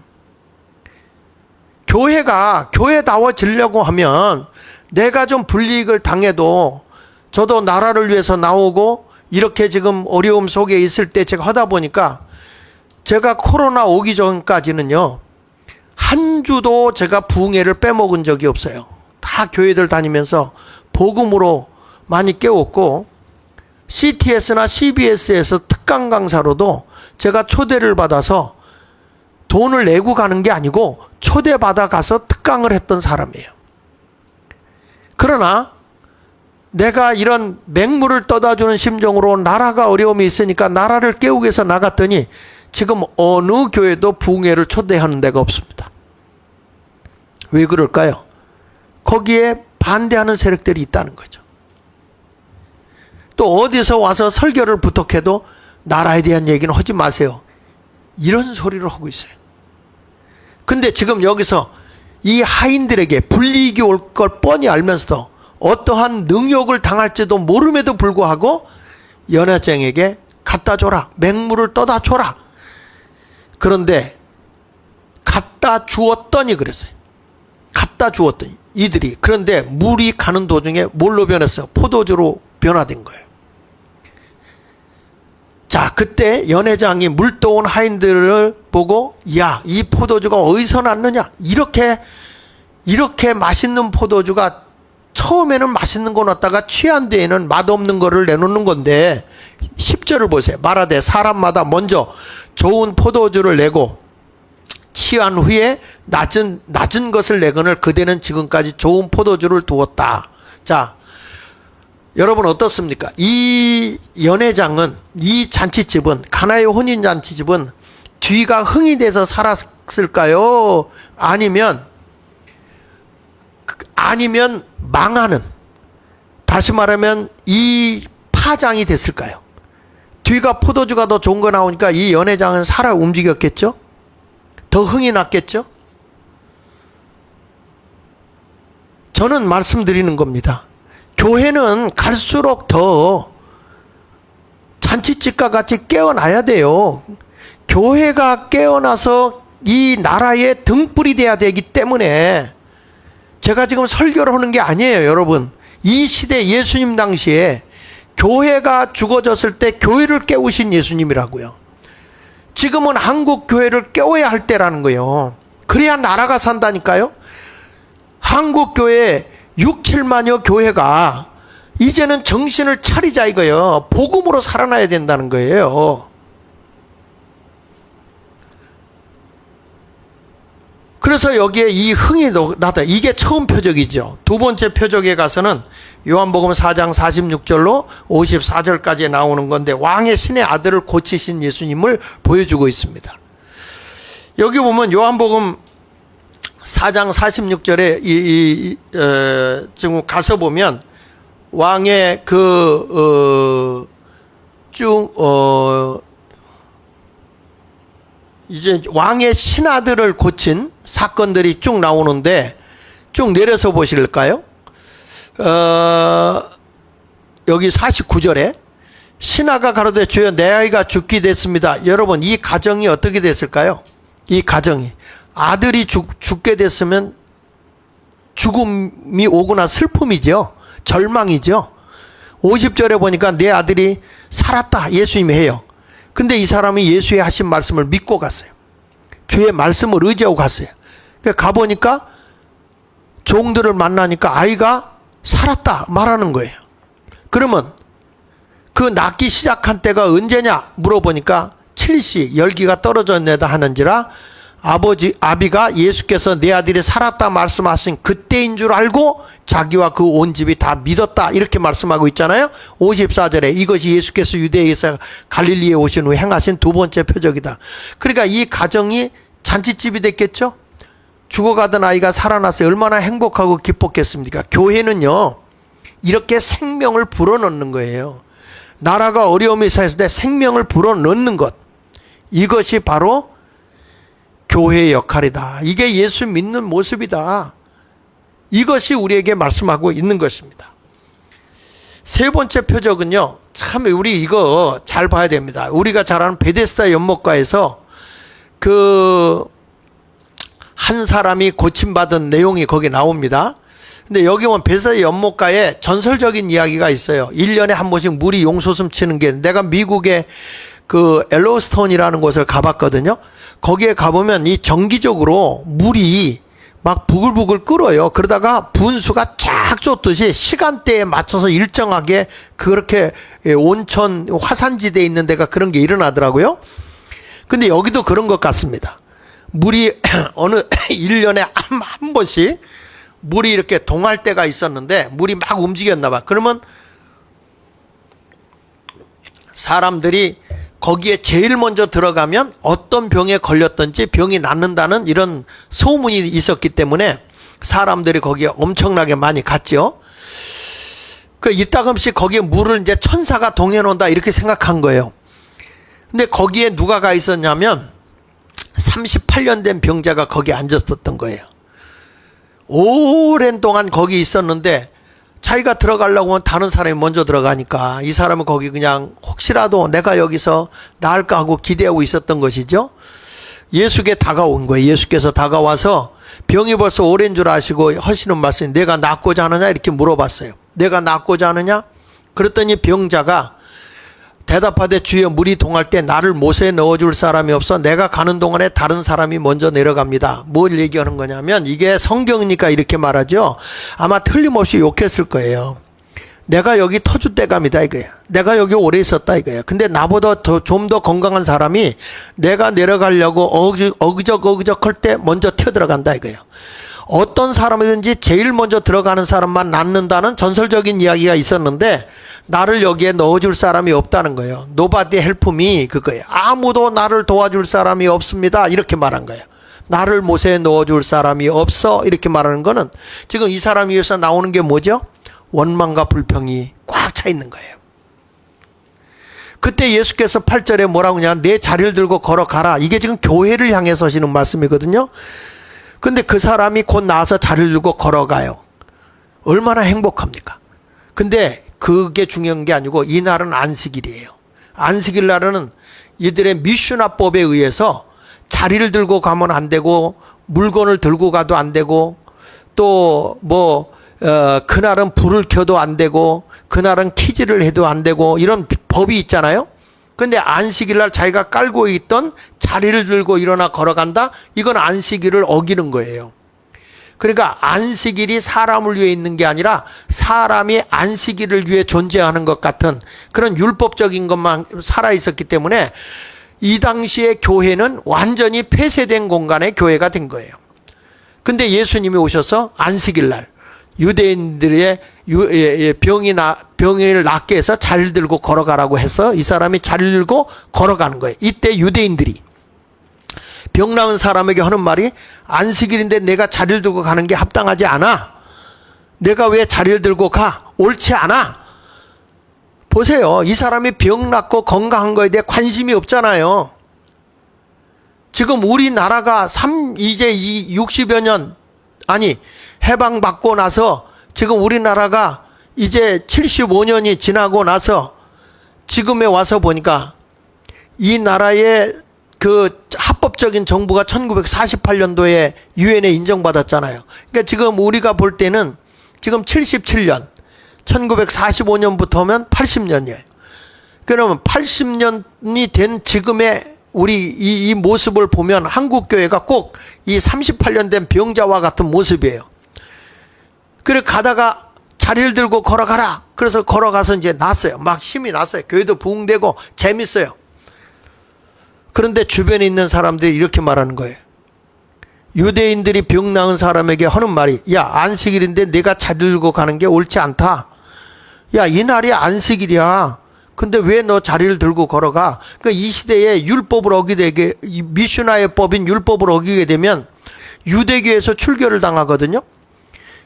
교회가 교회다워지려고 하면 내가 좀 불이익을 당해도 저도 나라를 위해서 나오고 이렇게 지금 어려움 속에 있을 때 제가 하다 보니까 제가 코로나 오기 전까지는요, 한 주도 제가 부흥회를 빼먹은 적이 없어요. 다 교회들 다니면서 복음으로 많이 깨웠고, CTS나 CBS에서 특강 강사로도 제가 초대를 받아서 돈을 내고 가는 게 아니고 초대받아 가서 특강을 했던 사람이에요. 그러나 내가 이런 맹물을 떠다주는 심정으로 나라가 어려움이 있으니까 나라를 깨우기 위해서 나갔더니 지금 어느 교회도 부흥회를 초대하는 데가 없습니다. 왜 그럴까요? 거기에 반대하는 세력들이 있다는 거죠. 또 어디서 와서 설교를 부탁해도 나라에 대한 얘기는 하지 마세요. 이런 소리를 하고 있어요. 근데 지금 여기서 이 하인들에게 불이익이 올 걸 뻔히 알면서도 어떠한 능욕을 당할지도 모름에도 불구하고 연회장에게 갖다 줘라. 맹물을 떠다 줘라. 그런데 갖다 주었더니 그랬어요. 갖다 주었더니 이들이. 그런데 물이 가는 도중에 뭘로 변했어요? 포도주로 변화된 거예요. 자, 그때 연회장이 물떠온 하인들을 보고, 야, 이 포도주가 어디서 났느냐? 이렇게 맛있는 포도주가 처음에는 맛있는 거 넣었다가 취한 뒤에는 맛없는 거를 내놓는 건데, 10절을 보세요. 말하되 사람마다 먼저 좋은 포도주를 내고 취한 후에 낮은 것을 내거늘 그대는 지금까지 좋은 포도주를 두었다. 자, 여러분 어떻습니까? 이 연회장은, 이 잔치집은, 가나의 혼인잔치집은 뒤가 흥이 돼서 살았을까요? 아니면 망하는, 다시 말하면 이 파장이 됐을까요? 뒤가 포도주가 더 좋은 거 나오니까 이 연회장은 살아 움직였겠죠? 더 흥이 났겠죠? 저는 말씀드리는 겁니다. 교회는 갈수록 더 잔치집과 같이 깨어나야 돼요. 교회가 깨어나서 이 나라의 등불이 돼야 되기 때문에 제가 지금 설교를 하는 게 아니에요, 여러분. 이 시대 예수님 당시에 교회가 죽어졌을 때 교회를 깨우신 예수님이라고요. 지금은 한국 교회를 깨워야 할 때라는 거예요. 그래야 나라가 산다니까요. 한국 교회 6, 7만여 교회가 이제는 정신을 차리자 이거예요. 복음으로 살아나야 된다는 거예요. 그래서 여기에 이 흥이 나다. 이게 처음 표적이죠. 두 번째 표적에 가서는 요한복음 4장 46절로 54절까지 나오는 건데, 왕의 신의 아들을 고치신 예수님을 보여주고 있습니다. 여기 보면 요한복음 4장 46절에 지금 가서 보면 왕의 이제 왕의 신하들을 고친 사건들이 쭉 나오는데, 쭉 내려서 보실까요? 여기 49절에 신하가 가로되 주여 내 아이가 죽게 됐습니다. 여러분, 이 가정이 어떻게 됐을까요? 이 가정이 아들이 죽게 됐으면 죽음이 오거나 슬픔이죠. 절망이죠. 50절에 보니까 내 아들이 살았다 예수님이 해요. 근데 이 사람이 예수의 하신 말씀을 믿고 갔어요. 주의 말씀을 의지하고 갔어요. 가보니까 종들을 만나니까 아이가 살았다 말하는 거예요. 그러면 그 낫기 시작한 때가 언제냐 물어보니까 7시 열기가 떨어졌네다 하는지라 아비가 예수께서 내 아들이 살았다 말씀하신 그때인 줄 알고 자기와 그 온 집이 다 믿었다 이렇게 말씀하고 있잖아요. 54절에 이것이 예수께서 유대에서 갈릴리에 오신 후 행하신 두 번째 표적이다. 그러니까 이 가정이 잔치집이 됐겠죠. 죽어가던 아이가 살아났어요. 얼마나 행복하고 기뻤겠습니까? 교회는요 이렇게 생명을 불어넣는 거예요. 나라가 어려움이 있을 때 생명을 불어넣는 것, 이것이 바로 교회의 역할이다. 이게 예수 믿는 모습이다. 이것이 우리에게 말씀하고 있는 것입니다. 세 번째 표적은요, 참 우리 이거 잘 봐야 됩니다. 우리가 잘 아는 베데스다 연못가에서 한 사람이 고침받은 내용이 거기 나옵니다. 근데 여기 보면 베데스다 연못가에 전설적인 이야기가 있어요. 1년에 한 번씩 물이 용솟음 치는 게, 내가 미국의 엘로스톤이라는 곳을 가봤거든요. 거기에 가보면 이 정기적으로 물이 막 부글부글 끓어요. 그러다가 분수가 쫙 쏟듯이 시간대에 맞춰서 일정하게 그렇게 온천 화산지대에 있는 데가 그런 게 일어나더라고요. 근데 여기도 그런 것 같습니다. 물이 어느 1년에 한 번씩 물이 이렇게 동할 때가 있었는데 물이 막 움직였나 봐. 그러면 사람들이 거기에 제일 먼저 들어가면 어떤 병에 걸렸든지 병이 낫는다는 이런 소문이 있었기 때문에 사람들이 거기에 엄청나게 많이 갔죠. 이따금씩 거기에 물을 이제 천사가 동해놓는다 이렇게 생각한 거예요. 근데 거기에 누가 가 있었냐면 38년 된 병자가 거기에 앉았었던 거예요. 오랜 동안 거기 있었는데 자기가 들어가려고 하면 다른 사람이 먼저 들어가니까 이 사람은 거기 그냥 혹시라도 내가 여기서 나을까 하고 기대하고 있었던 것이죠. 예수께 다가온 거예요. 예수께서 다가와서 병이 벌써 오랜 줄 아시고 하시는 말씀이, 내가 낫고자 하느냐 이렇게 물어봤어요. 내가 낫고자 하느냐? 그랬더니 병자가 대답하되 주여, 물이 동할 때 나를 못에 넣어줄 사람이 없어 내가 가는 동안에 다른 사람이 먼저 내려갑니다. 뭘 얘기하는 거냐면, 이게 성경이니까 이렇게 말하죠. 아마 틀림없이 욕했을 거예요. 내가 여기 터줏대감이다 이거야. 내가 여기 오래 있었다 이거야. 근데 나보다 좀 더 건강한 사람이 내가 내려가려고 어그적 할 때 먼저 튀어들어간다 이거예요. 어떤 사람이든지 제일 먼저 들어가는 사람만 낫는다는 전설적인 이야기가 있었는데, 나를 여기에 넣어줄 사람이 없다는 거예요. Nobody help me, 그거예요. 아무도 나를 도와줄 사람이 없습니다 이렇게 말한 거예요. 나를 못에 넣어줄 사람이 없어 이렇게 말하는 거는 지금 이 사람 위에서 나오는 게 뭐죠? 원망과 불평이 꽉 차 있는 거예요. 그때 예수께서 8절에 뭐라고 하냐, 내 자리를 들고 걸어가라. 이게 지금 교회를 향해서 하시는 말씀이거든요. 근데 그 사람이 곧 나와서 자리를 들고 걸어가요. 얼마나 행복합니까? 근데 그게 중요한 게 아니고, 이 날은 안식일이에요. 안식일 날은 이들의 미슈나법에 의해서 자리를 들고 가면 안 되고, 물건을 들고 가도 안 되고, 또 그날은 불을 켜도 안 되고, 그날은 키즈를 해도 안 되고, 이런 법이 있잖아요. 근데 안식일 날 자기가 깔고 있던 자리를 들고 일어나 걸어간다? 이건 안식일을 어기는 거예요. 그러니까 안식일이 사람을 위해 있는 게 아니라 사람이 안식일을 위해 존재하는 것 같은 그런 율법적인 것만 살아있었기 때문에 이 당시에 교회는 완전히 폐쇄된 공간의 교회가 된 거예요. 근데 예수님이 오셔서 안식일 날 유대인들의 병을 낫게 해서 자리를 들고 걸어가라고 해서 이 사람이 자리를 들고 걸어가는 거예요. 이때 유대인들이 병 나은 사람에게 하는 말이, 안식일인데 내가 자리를 들고 가는 게 합당하지 않아. 내가 왜 자리를 들고 가? 옳지 않아. 보세요. 이 사람이 병 낫고 건강한 거에 대해 관심이 없잖아요. 지금 우리나라가 이제 60여 년, 해방받고 나서 지금 우리나라가 이제 75년이 지나고 나서 지금에 와서 보니까 이 나라의 합법적인 정부가 1948년도에 유엔에 인정받았잖아요. 그러니까 지금 우리가 볼 때는 지금 77년, 1945년부터 하면 80년이에요. 그러면 80년이 된 지금의 우리 이 모습을 보면 한국교회가 꼭 이 38년 된 병자와 같은 모습이에요. 그래 가다가 자리를 들고 걸어가라. 그래서 걸어가서 이제 났어요. 막 힘이 났어요. 교회도 부흥되고 재밌어요. 그런데 주변에 있는 사람들이 이렇게 말하는 거예요. 유대인들이 병 나은 사람에게 하는 말이, 야, 안식일인데 내가 자리를 들고 가는 게 옳지 않다. 야, 이 날이 안식일이야. 근데 왜 너 자리를 들고 걸어가? 그러니까 이 시대에 율법을 어기게, 미슈나의 법인 율법을 어기게 되면 유대교에서 출교를 당하거든요.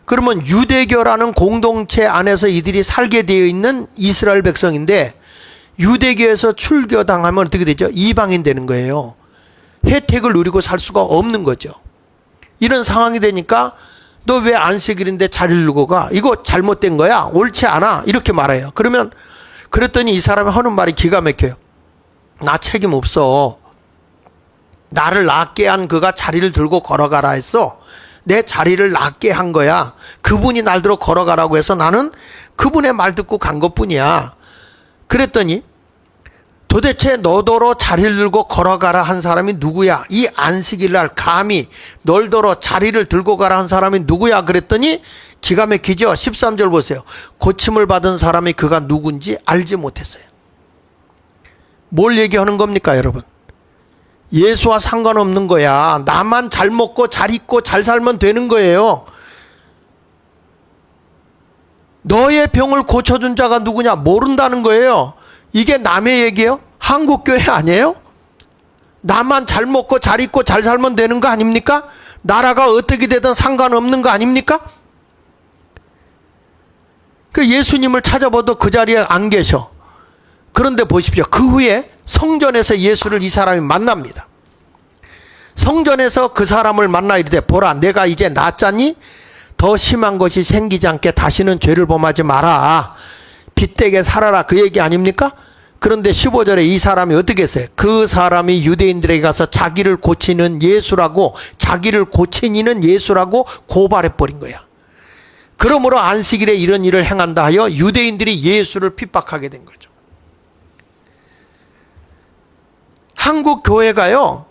그러면 유대교라는 공동체 안에서 이들이 살게 되어 있는 이스라엘 백성인데, 유대교에서 출교당하면 어떻게 되죠? 이방인 되는 거예요. 혜택을 누리고 살 수가 없는 거죠. 이런 상황이 되니까 너 왜 안식일인데 자리를 두고 가? 이거 잘못된 거야. 옳지 않아. 이렇게 말해요. 그랬더니 이 사람이 하는 말이 기가 막혀요. 나 책임 없어. 나를 낫게 한 그가 자리를 들고 걸어가라 했어. 내 자리를 낫게 한 거야. 그분이 날 들어 걸어가라고 해서 나는 그분의 말 듣고 간 것뿐이야. 그랬더니 도대체 너더러 자리를 들고 걸어가라 한 사람이 누구야? 이 안식일날 감히 널더러 자리를 들고 가라 한 사람이 누구야? 그랬더니 기가 막히죠. 13절 보세요. 고침을 받은 사람이 그가 누군지 알지 못했어요. 뭘 얘기하는 겁니까, 여러분? 예수와 상관없는 거야. 나만 잘 먹고 잘 입고 잘 살면 되는 거예요. 너의 병을 고쳐준 자가 누구냐? 모른다는 거예요. 이게 남의 얘기예요? 한국교회 아니에요? 나만 잘 먹고 잘 입고 잘 살면 되는 거 아닙니까? 나라가 어떻게 되든 상관없는 거 아닙니까? 그 예수님을 찾아봐도 그 자리에 안 계셔. 그런데 보십시오. 그 후에 성전에서 예수를 이 사람이 만납니다. 성전에서 그 사람을 만나 이르되 보라 내가 이제 낫잖니 더 심한 것이 생기지 않게 다시는 죄를 범하지 마라. 빚되게 살아라. 그 얘기 아닙니까? 그런데 15절에 이 사람이 어떻게 했어요? 그 사람이 유대인들에게 가서 자기를 고치는 예수라고 자기를 고치니는 예수라고 고발해버린 거야. 그러므로 안식일에 이런 일을 행한다 하여 유대인들이 예수를 핍박하게 된 거죠. 한국 교회가요,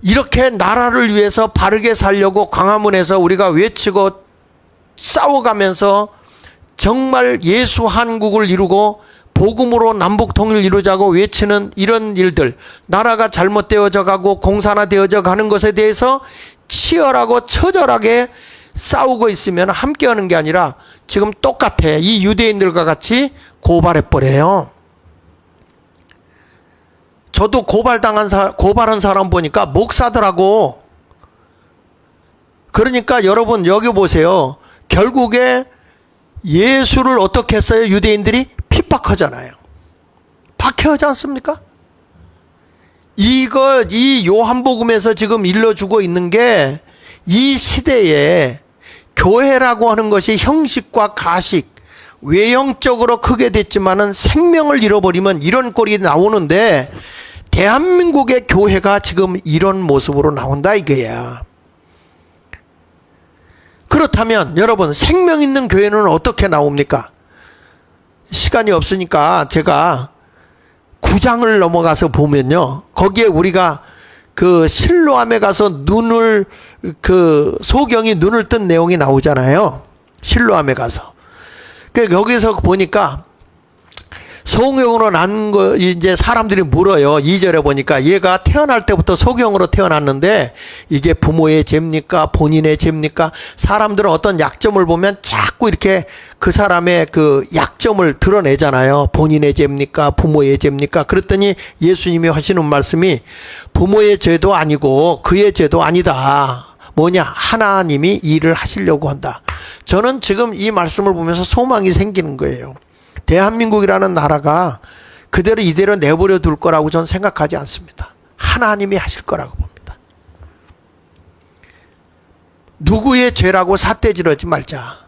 이렇게 나라를 위해서 바르게 살려고 광화문에서 우리가 외치고 싸워가면서 정말 예수 한국을 이루고 복음으로 남북 통일을 이루자고 외치는 이런 일들, 나라가 잘못되어져 가고 공산화되어져 가는 것에 대해서 치열하고 처절하게 싸우고 있으면 함께하는 게 아니라 지금 똑같아. 이 유대인들과 같이 고발해버려요. 저도 고발한 사람 보니까 목사더라고. 그러니까 여러분 여기 보세요. 결국에 예수를 어떻게 했어요? 유대인들이 핍박하잖아요. 박해하지 않습니까? 이 요한복음에서 지금 일러주고 있는 게 이 시대에 교회라고 하는 것이 형식과 가식, 외형적으로 크게 됐지만은 생명을 잃어버리면 이런 꼴이 나오는데 대한민국의 교회가 지금 이런 모습으로 나온다 이거야. 그렇다면 여러분 생명 있는 교회는 어떻게 나옵니까? 시간이 없으니까 제가 9장을 넘어가서 보면요. 거기에 우리가 그 실로암에 가서 소경이 눈을 뜬 내용이 나오잖아요. 실로암에 가서. 거기서 보니까 소경으로 난 거 이제 사람들이 물어요. 2절에 보니까 얘가 태어날 때부터 소경으로 태어났는데 이게 부모의 죄입니까? 본인의 죄입니까? 사람들은 어떤 약점을 보면 자꾸 이렇게 그 사람의 그 약점을 드러내잖아요. 본인의 죄입니까? 부모의 죄입니까? 그랬더니 예수님이 하시는 말씀이 부모의 죄도 아니고 그의 죄도 아니다. 뭐냐? 하나님이 일을 하시려고 한다. 저는 지금 이 말씀을 보면서 소망이 생기는 거예요. 대한민국이라는 나라가 그대로 이대로 내버려 둘 거라고 저는 생각하지 않습니다. 하나님이 하실 거라고 봅니다. 누구의 죄라고 삿대질하지 말자.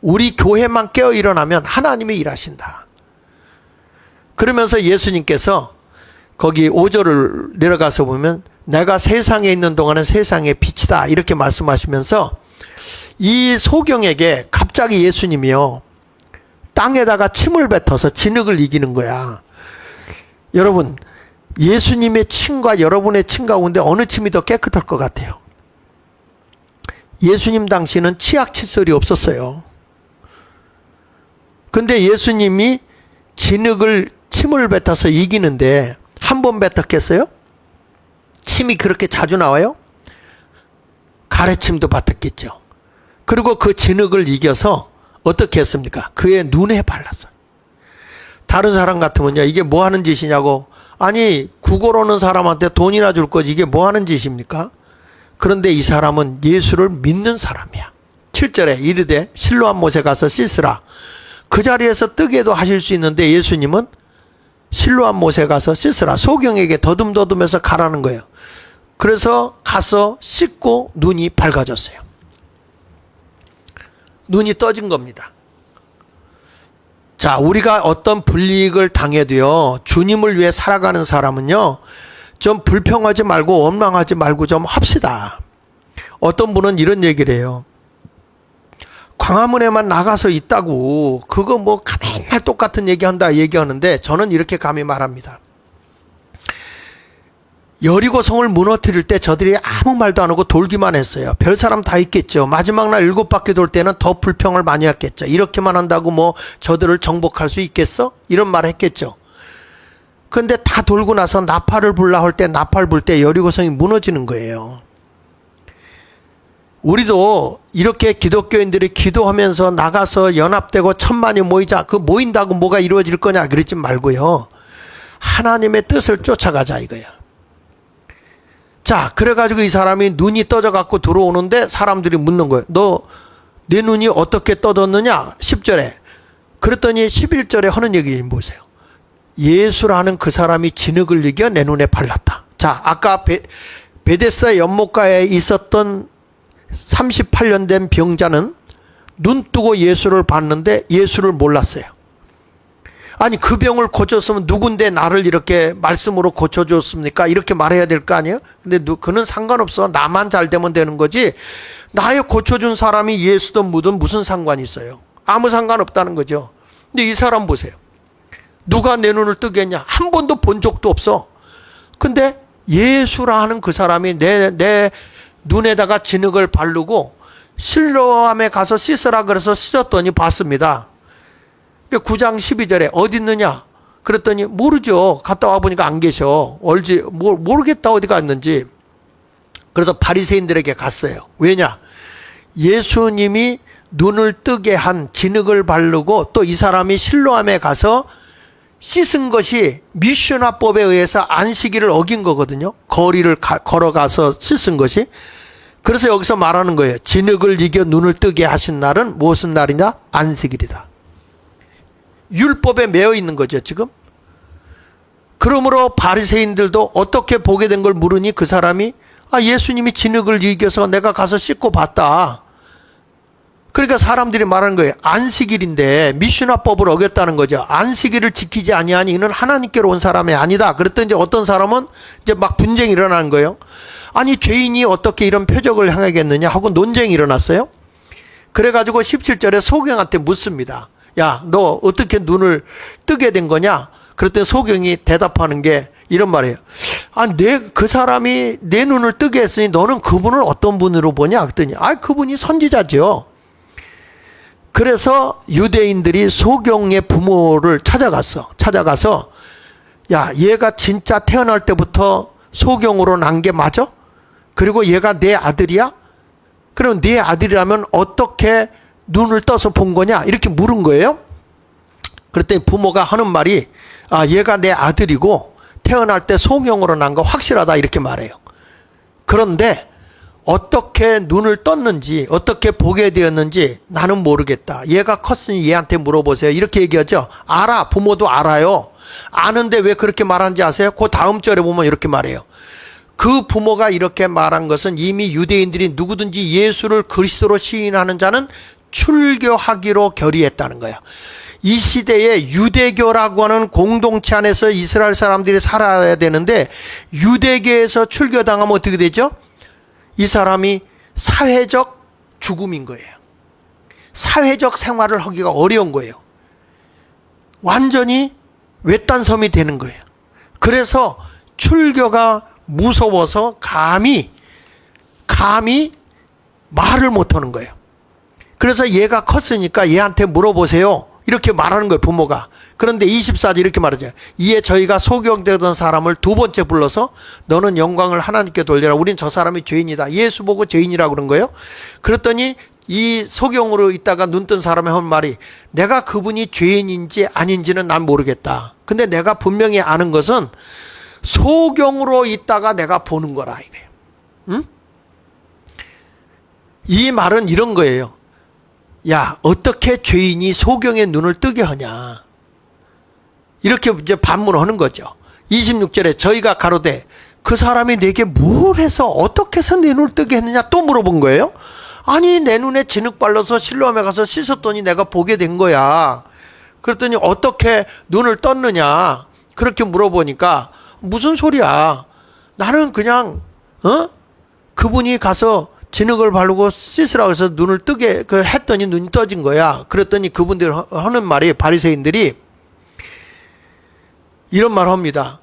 우리 교회만 깨어 일어나면 하나님이 일하신다. 그러면서 예수님께서 거기 5절을 내려가서 보면 내가 세상에 있는 동안은 세상의 빛이다 이렇게 말씀하시면서 이 소경에게 갑자기 예수님이요 땅에다가 침을 뱉어서 진흙을 이기는 거야. 여러분 예수님의 침과 여러분의 침 가운데 어느 침이 더 깨끗할 것 같아요? 예수님 당시는 치약 칫솔이 없었어요. 근데 예수님이 침을 뱉어서 이기는데 한 번 뱉었겠어요? 침이 그렇게 자주 나와요? 가래침도 받았겠죠. 그리고 그 진흙을 이겨서 어떻게 했습니까? 그의 눈에 발랐어요. 다른 사람 같으면요, 이게 뭐 하는 짓이냐고. 아니, 구걸 오는 사람한테 돈이나 줄 거지 이게 뭐 하는 짓입니까? 그런데 이 사람은 예수를 믿는 사람이야. 7절에 이르되 실로암 못에 가서 씻으라. 그 자리에서 뜨게도 하실 수 있는데 예수님은 실로암 못에 가서 씻으라. 소경에게 더듬더듬해서 가라는 거예요. 그래서 가서 씻고 눈이 밝아졌어요. 눈이 떠진 겁니다. 자, 우리가 어떤 불이익을 당해도요, 주님을 위해 살아가는 사람은요, 좀 불평하지 말고 원망하지 말고 좀 합시다. 어떤 분은 이런 얘기를 해요. 광화문에만 나가서 있다고 그거 뭐 맨날 똑같은 얘기한다 얘기하는데, 저는 이렇게 감히 말합니다. 여리고성을 무너뜨릴 때 저들이 아무 말도 안 하고 돌기만 했어요. 별 사람 다 있겠죠. 마지막 날 7바퀴 돌 때는 더 불평을 많이 했겠죠. 이렇게만 한다고 뭐 저들을 정복할 수 있겠어? 이런 말 했겠죠. 근데 다 돌고 나서 나팔을 불라 할 때, 나팔 불 때 여리고성이 무너지는 거예요. 우리도 이렇게 기독교인들이 기도하면서 나가서 연합되고 천만이 모이자, 그 모인다고 뭐가 이루어질 거냐 그러지 말고요, 하나님의 뜻을 쫓아가자 이거야. 자, 그래가지고 이 사람이 눈이 떠져갖고 들어오는데 사람들이 묻는 거예요. 너 내 눈이 어떻게 떠졌느냐? 10절에. 그랬더니 11절에 하는 얘기 좀 보세요. 예수라는 그 사람이 진흙을 이겨 내 눈에 발랐다. 자, 아까 베데스다 연못가에 있었던 38년 된 병자는 눈 뜨고 예수를 봤는데 예수를 몰랐어요. 아니, 그 병을 고쳤으면 누군데 나를 이렇게 말씀으로 고쳐줬습니까? 이렇게 말해야 될 거 아니에요? 근데 그는 상관없어. 나만 잘 되면 되는 거지. 나의 고쳐준 사람이 예수든 뭐든 무슨 상관이 있어요? 아무 상관없다는 거죠. 근데 이 사람 보세요. 누가 내 눈을 뜨겠냐? 한 번도 본 적도 없어. 근데 예수라 하는 그 사람이 내 눈에다가 진흙을 바르고 실로암에 가서 씻으라 그래서 씻었더니 봤습니다. 9장 12절에 어디 있느냐? 그랬더니 모르죠. 갔다 와보니까 안 계셔. 모르겠다 어디 갔는지. 그래서 바리새인들에게 갔어요. 왜냐? 예수님이 눈을 뜨게 한 진흙을 바르고 또 이 사람이 실로암에 가서 씻은 것이 미슈나법에 의해서 안식일을 어긴 거거든요. 거리를 걸어가서 씻은 것이. 그래서 여기서 말하는 거예요. 진흙을 이겨 눈을 뜨게 하신 날은 무슨 날이냐? 안식일이다. 율법에 매여 있는 거죠 지금. 그러므로 바리새인들도 어떻게 보게 된 걸 물으니 그 사람이 예수님이 진흙을 이겨서 내가 가서 씻고 봤다. 그러니까 사람들이 말하는 거예요. 안식일인데 미슈나법을 어겼다는 거죠. 안식일을 지키지 아니하니 이는 하나님께로 온 사람이 아니다. 그랬더니 이제 어떤 사람은 이제 막 분쟁이 일어나는 거예요. 아니, 죄인이 어떻게 이런 표적을 행하겠느냐 하고 논쟁이 일어났어요. 그래가지고 17절에 소경한테 묻습니다. 야, 너 어떻게 눈을 뜨게 된 거냐? 그랬더니 소경이 대답하는 게 이런 말이에요. 그 사람이 내 눈을 뜨게 했으니 너는 그분을 어떤 분으로 보냐? 그랬더니 그분이 선지자죠. 그래서 유대인들이 소경의 부모를 찾아가서 야, 얘가 진짜 태어날 때부터 소경으로 난 게 맞아? 그리고 얘가 내 아들이야? 그럼 네 아들이라면 어떻게 눈을 떠서 본 거냐? 이렇게 물은 거예요. 그랬더니 부모가 하는 말이 얘가 내 아들이고 태어날 때 소경으로 난 거 확실하다 이렇게 말해요. 그런데 어떻게 눈을 떴는지 어떻게 보게 되었는지 나는 모르겠다. 얘가 컸으니 얘한테 물어보세요. 이렇게 얘기하죠. 알아. 부모도 알아요. 아는데 왜 그렇게 말하는지 아세요? 그 다음 절에 보면 이렇게 말해요. 그 부모가 이렇게 말한 것은 이미 유대인들이 누구든지 예수를 그리스도로 시인하는 자는 출교하기로 결의했다는 거야. 이 시대에 유대교라고 하는 공동체 안에서 이스라엘 사람들이 살아야 되는데 유대교에서 출교당하면 어떻게 되죠? 이 사람이 사회적 죽음인 거예요. 사회적 생활을 하기가 어려운 거예요. 완전히 외딴섬이 되는 거예요. 그래서 출교가 무서워서 감히 말을 못하는 거예요. 그래서 얘가 컸으니까 얘한테 물어보세요. 이렇게 말하는 거예요, 부모가. 그런데 24절 이렇게 말하죠. 이에 저희가 소경되던 사람을 두 번째 불러서 너는 영광을 하나님께 돌려라. 우린 저 사람이 죄인이다. 예수 보고 죄인이라고 그런 거예요. 그랬더니 이 소경으로 있다가 눈 뜬 사람이 한 말이 내가 그분이 죄인인지 아닌지는 난 모르겠다. 근데 내가 분명히 아는 것은 소경으로 있다가 내가 보는 거라 이거예요. 응? 이 말은 이런 거예요. 야, 어떻게 죄인이 소경의 눈을 뜨게 하냐. 이렇게 이제 반문하는 거죠. 26절에 저희가 가로되 그 사람이 내게 뭘 해서 어떻게 해서 내 눈을 뜨게 했느냐 또 물어본 거예요. 아니 내 눈에 진흙 발라서 실로암에 가서 씻었더니 내가 보게 된 거야. 그랬더니 어떻게 눈을 떴느냐 그렇게 물어보니까 무슨 소리야. 나는 그냥 그분이 가서 진흙을 바르고 씻으라고 해서 눈을 뜨게 했더니 눈이 떠진 거야. 그랬더니 그분들 하는 말이 바리새인들이 이런 말 합니다.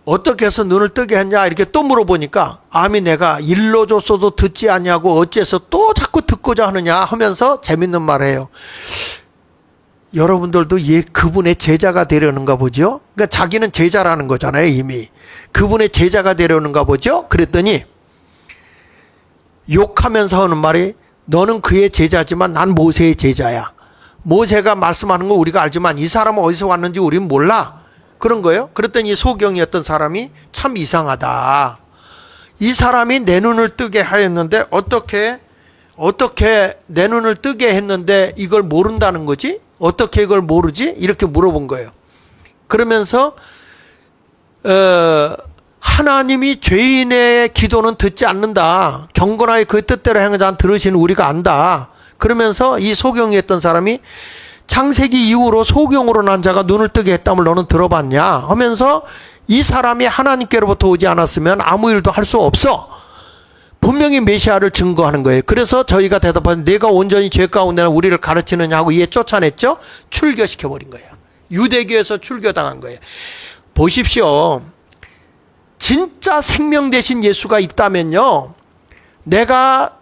어떻게 해서 눈을 뜨게 했냐 이렇게 또 물어보니까 아미 내가 일러줬어도 듣지 않냐고 어째서 또 자꾸 듣고자 하느냐 하면서 재밌는 말을 해요. 여러분들도 그분의 제자가 되려는가 보죠. 그러니까 자기는 제자라는 거잖아요. 이미 그분의 제자가 되려는가 보죠. 그랬더니 욕하면서 하는 말이 너는 그의 제자지만 난 모세의 제자야. 모세가 말씀하는 거 우리가 알지만 이 사람은 어디서 왔는지 우리는 몰라. 그런 거예요. 그랬더니 소경이었던 사람이 참 이상하다. 이 사람이 내 눈을 뜨게 하였는데 어떻게 내 눈을 뜨게 했는데 이걸 모른다는 거지? 어떻게 이걸 모르지? 이렇게 물어본 거예요. 그러면서 하나님이 죄인의 기도는 듣지 않는다. 경건하게 그 뜻대로 행한 자는 들으시는 우리가 안다. 그러면서 이 소경이었던 사람이 창세기 이후로 소경으로 난 자가 눈을 뜨게 했다물 너는 들어봤냐 하면서 이 사람이 하나님께로부터 오지 않았으면 아무 일도 할 수 없어. 분명히 메시아를 증거하는 거예요. 그래서 저희가 대답하는 내가 온전히 죄 가운데 우리를 가르치느냐 하고 이에 쫓아냈죠. 출교시켜버린 거예요. 유대교에서 출교당한 거예요. 보십시오. 진짜 생명 되신 예수가 있다면요, 내가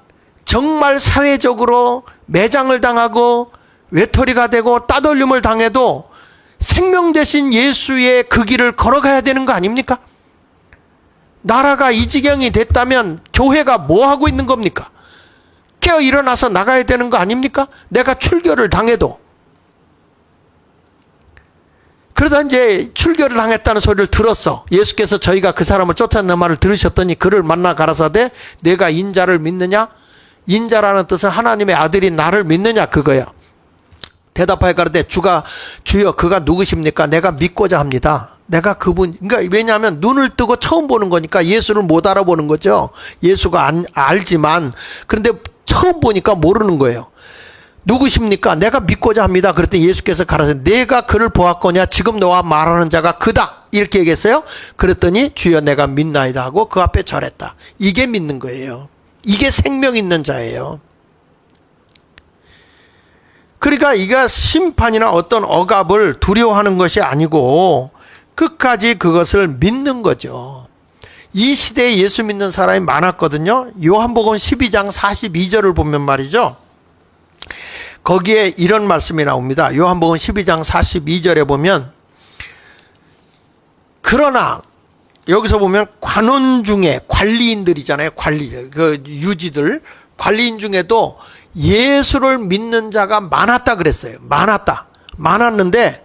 정말 사회적으로 매장을 당하고 외톨이가 되고 따돌림을 당해도 생명 되신 예수의 그 길을 걸어가야 되는 거 아닙니까? 나라가 이 지경이 됐다면 교회가 뭐 하고 있는 겁니까? 깨어 일어나서 나가야 되는 거 아닙니까? 내가 출교를 당해도. 그러다 이제 출교를 당했다는 소리를 들었어. 예수께서 저희가 그 사람을 쫓아낸 말을 들으셨더니 그를 만나 가라사대 내가 인자를 믿느냐? 인자라는 뜻은 하나님의 아들인 나를 믿느냐 그거야. 대답하여 가로되 주여 그가 누구십니까? 내가 믿고자 합니다. 내가 그분, 그러니까 왜냐하면 눈을 뜨고 처음 보는 거니까 예수를 못 알아보는 거죠. 예수가 알지만 그런데 처음 보니까 모르는 거예요. 누구십니까? 내가 믿고자 합니다. 그랬더니 예수께서 가라사대 내가 그를 보았거냐? 지금 너와 말하는 자가 그다. 이렇게 얘기했어요. 그랬더니 주여 내가 믿나이다 하고 그 앞에 절했다. 이게 믿는 거예요. 이게 생명 있는 자예요. 그러니까 이가 심판이나 어떤 억압을 두려워하는 것이 아니고 끝까지 그것을 믿는 거죠. 이 시대에 예수 믿는 사람이 많았거든요. 요한복음 12장 42절을 보면 말이죠. 거기에 이런 말씀이 나옵니다. 요한복음 12장 42절에 보면 그러나 여기서 보면 관원 중에 관리인들이잖아요. 유지들 관리인 중에도 예수를 믿는 자가 많았다 그랬어요. 많았는데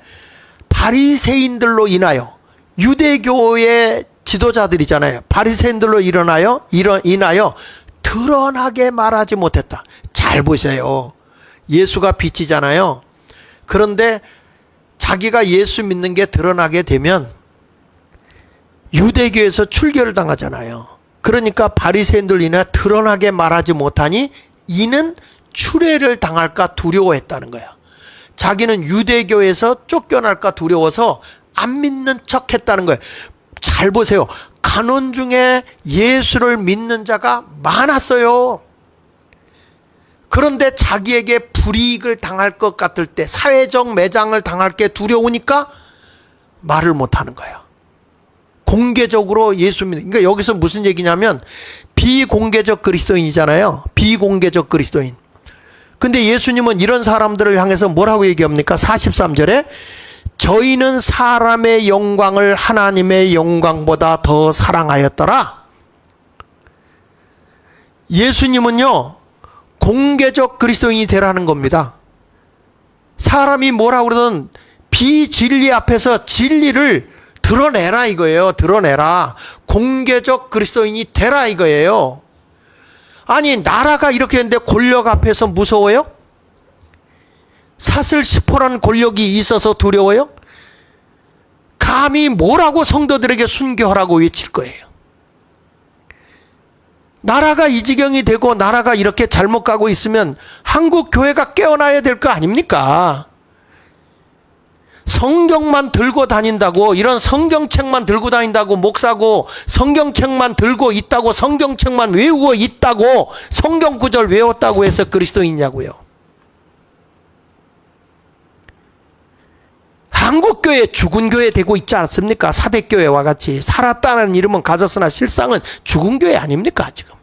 바리새인들로 인하여 유대교의 지도자들이잖아요. 바리새인들로 인하여 드러나게 말하지 못했다. 잘 보세요. 예수가 빛이잖아요. 그런데 자기가 예수 믿는 게 드러나게 되면 유대교에서 출교를 당하잖아요. 그러니까 바리새인들로 인해 드러나게 말하지 못하니 이는 추례를 당할까 두려워했다는 거야. 자기는 유대교에서 쫓겨날까 두려워서 안 믿는 척 했다는 거예요. 잘 보세요. 간원 중에 예수를 믿는 자가 많았어요. 그런데 자기에게 불이익을 당할 것 같을 때, 사회적 매장을 당할 게 두려우니까 말을 못하는 거야. 공개적으로 예수 믿는, 그러니까 여기서 무슨 얘기냐면 비공개적 그리스도인이잖아요. 비공개적 그리스도인. 근데 예수님은 이런 사람들을 향해서 뭐라고 얘기합니까? 43절에 저희는 사람의 영광을 하나님의 영광보다 더 사랑하였더라. 예수님은요, 공개적 그리스도인이 되라는 겁니다. 사람이 뭐라고 그러든 비진리 앞에서 진리를 드러내라 이거예요. 드러내라. 공개적 그리스도인이 되라 이거예요. 아니, 나라가 이렇게 했는데 권력 앞에서 무서워요? 사슬시포란 권력이 있어서 두려워요? 감히 뭐라고 성도들에게 순교하라고 외칠 거예요. 나라가 이 지경이 되고 나라가 이렇게 잘못 가고 있으면 한국 교회가 깨어나야 될 거 아닙니까? 성경만 들고 다닌다고, 이런 성경책만 들고 다닌다고, 목사고 성경책만 들고 있다고, 성경책만 외우고 있다고, 성경 구절 외웠다고 해서 그리스도인이냐고요. 한국교회 죽은 교회 되고 있지 않습니까? 사대교회와 같이 살았다는 이름은 가졌으나 실상은 죽은 교회 아닙니까 지금?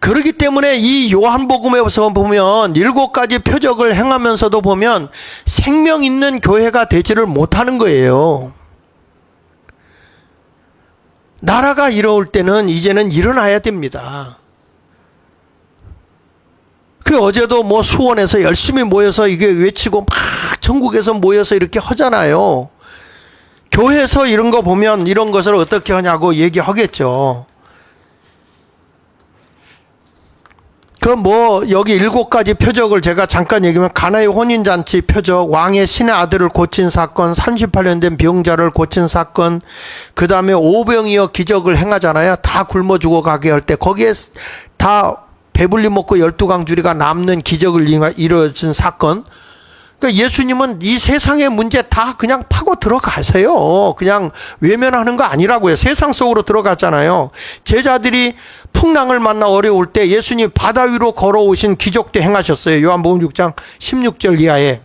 그렇기 때문에 이 요한복음에서 보면 7가지 표적을 행하면서도 보면 생명 있는 교회가 되지를 못하는 거예요. 나라가 이뤄올 때는 이제는 일어나야 됩니다. 그 어제도 뭐 수원에서 열심히 모여서 이게 외치고 막 전국에서 모여서 이렇게 하잖아요. 교회에서 이런 거 보면 이런 것을 어떻게 하냐고 얘기하겠죠. 그럼 뭐 여기 7가지 표적을 제가 잠깐 얘기하면, 가나의 혼인잔치 표적, 왕의 신의 아들을 고친 사건, 38년 된 병자를 고친 사건, 그 다음에 오병이어 기적을 행하잖아요. 다 굶어 죽어 가게 할 때 거기에 다 배불리 먹고 12강주리가 남는 기적을 이루어진 사건. 그러니까 예수님은 이 세상의 문제 다 그냥 파고 들어가세요. 그냥 외면하는 거 아니라고요. 세상 속으로 들어갔잖아요. 제자들이 풍랑을 만나 어려울 때 예수님 바다 위로 걸어오신 기적도 행하셨어요. 요한복음 6장 16절 이하에.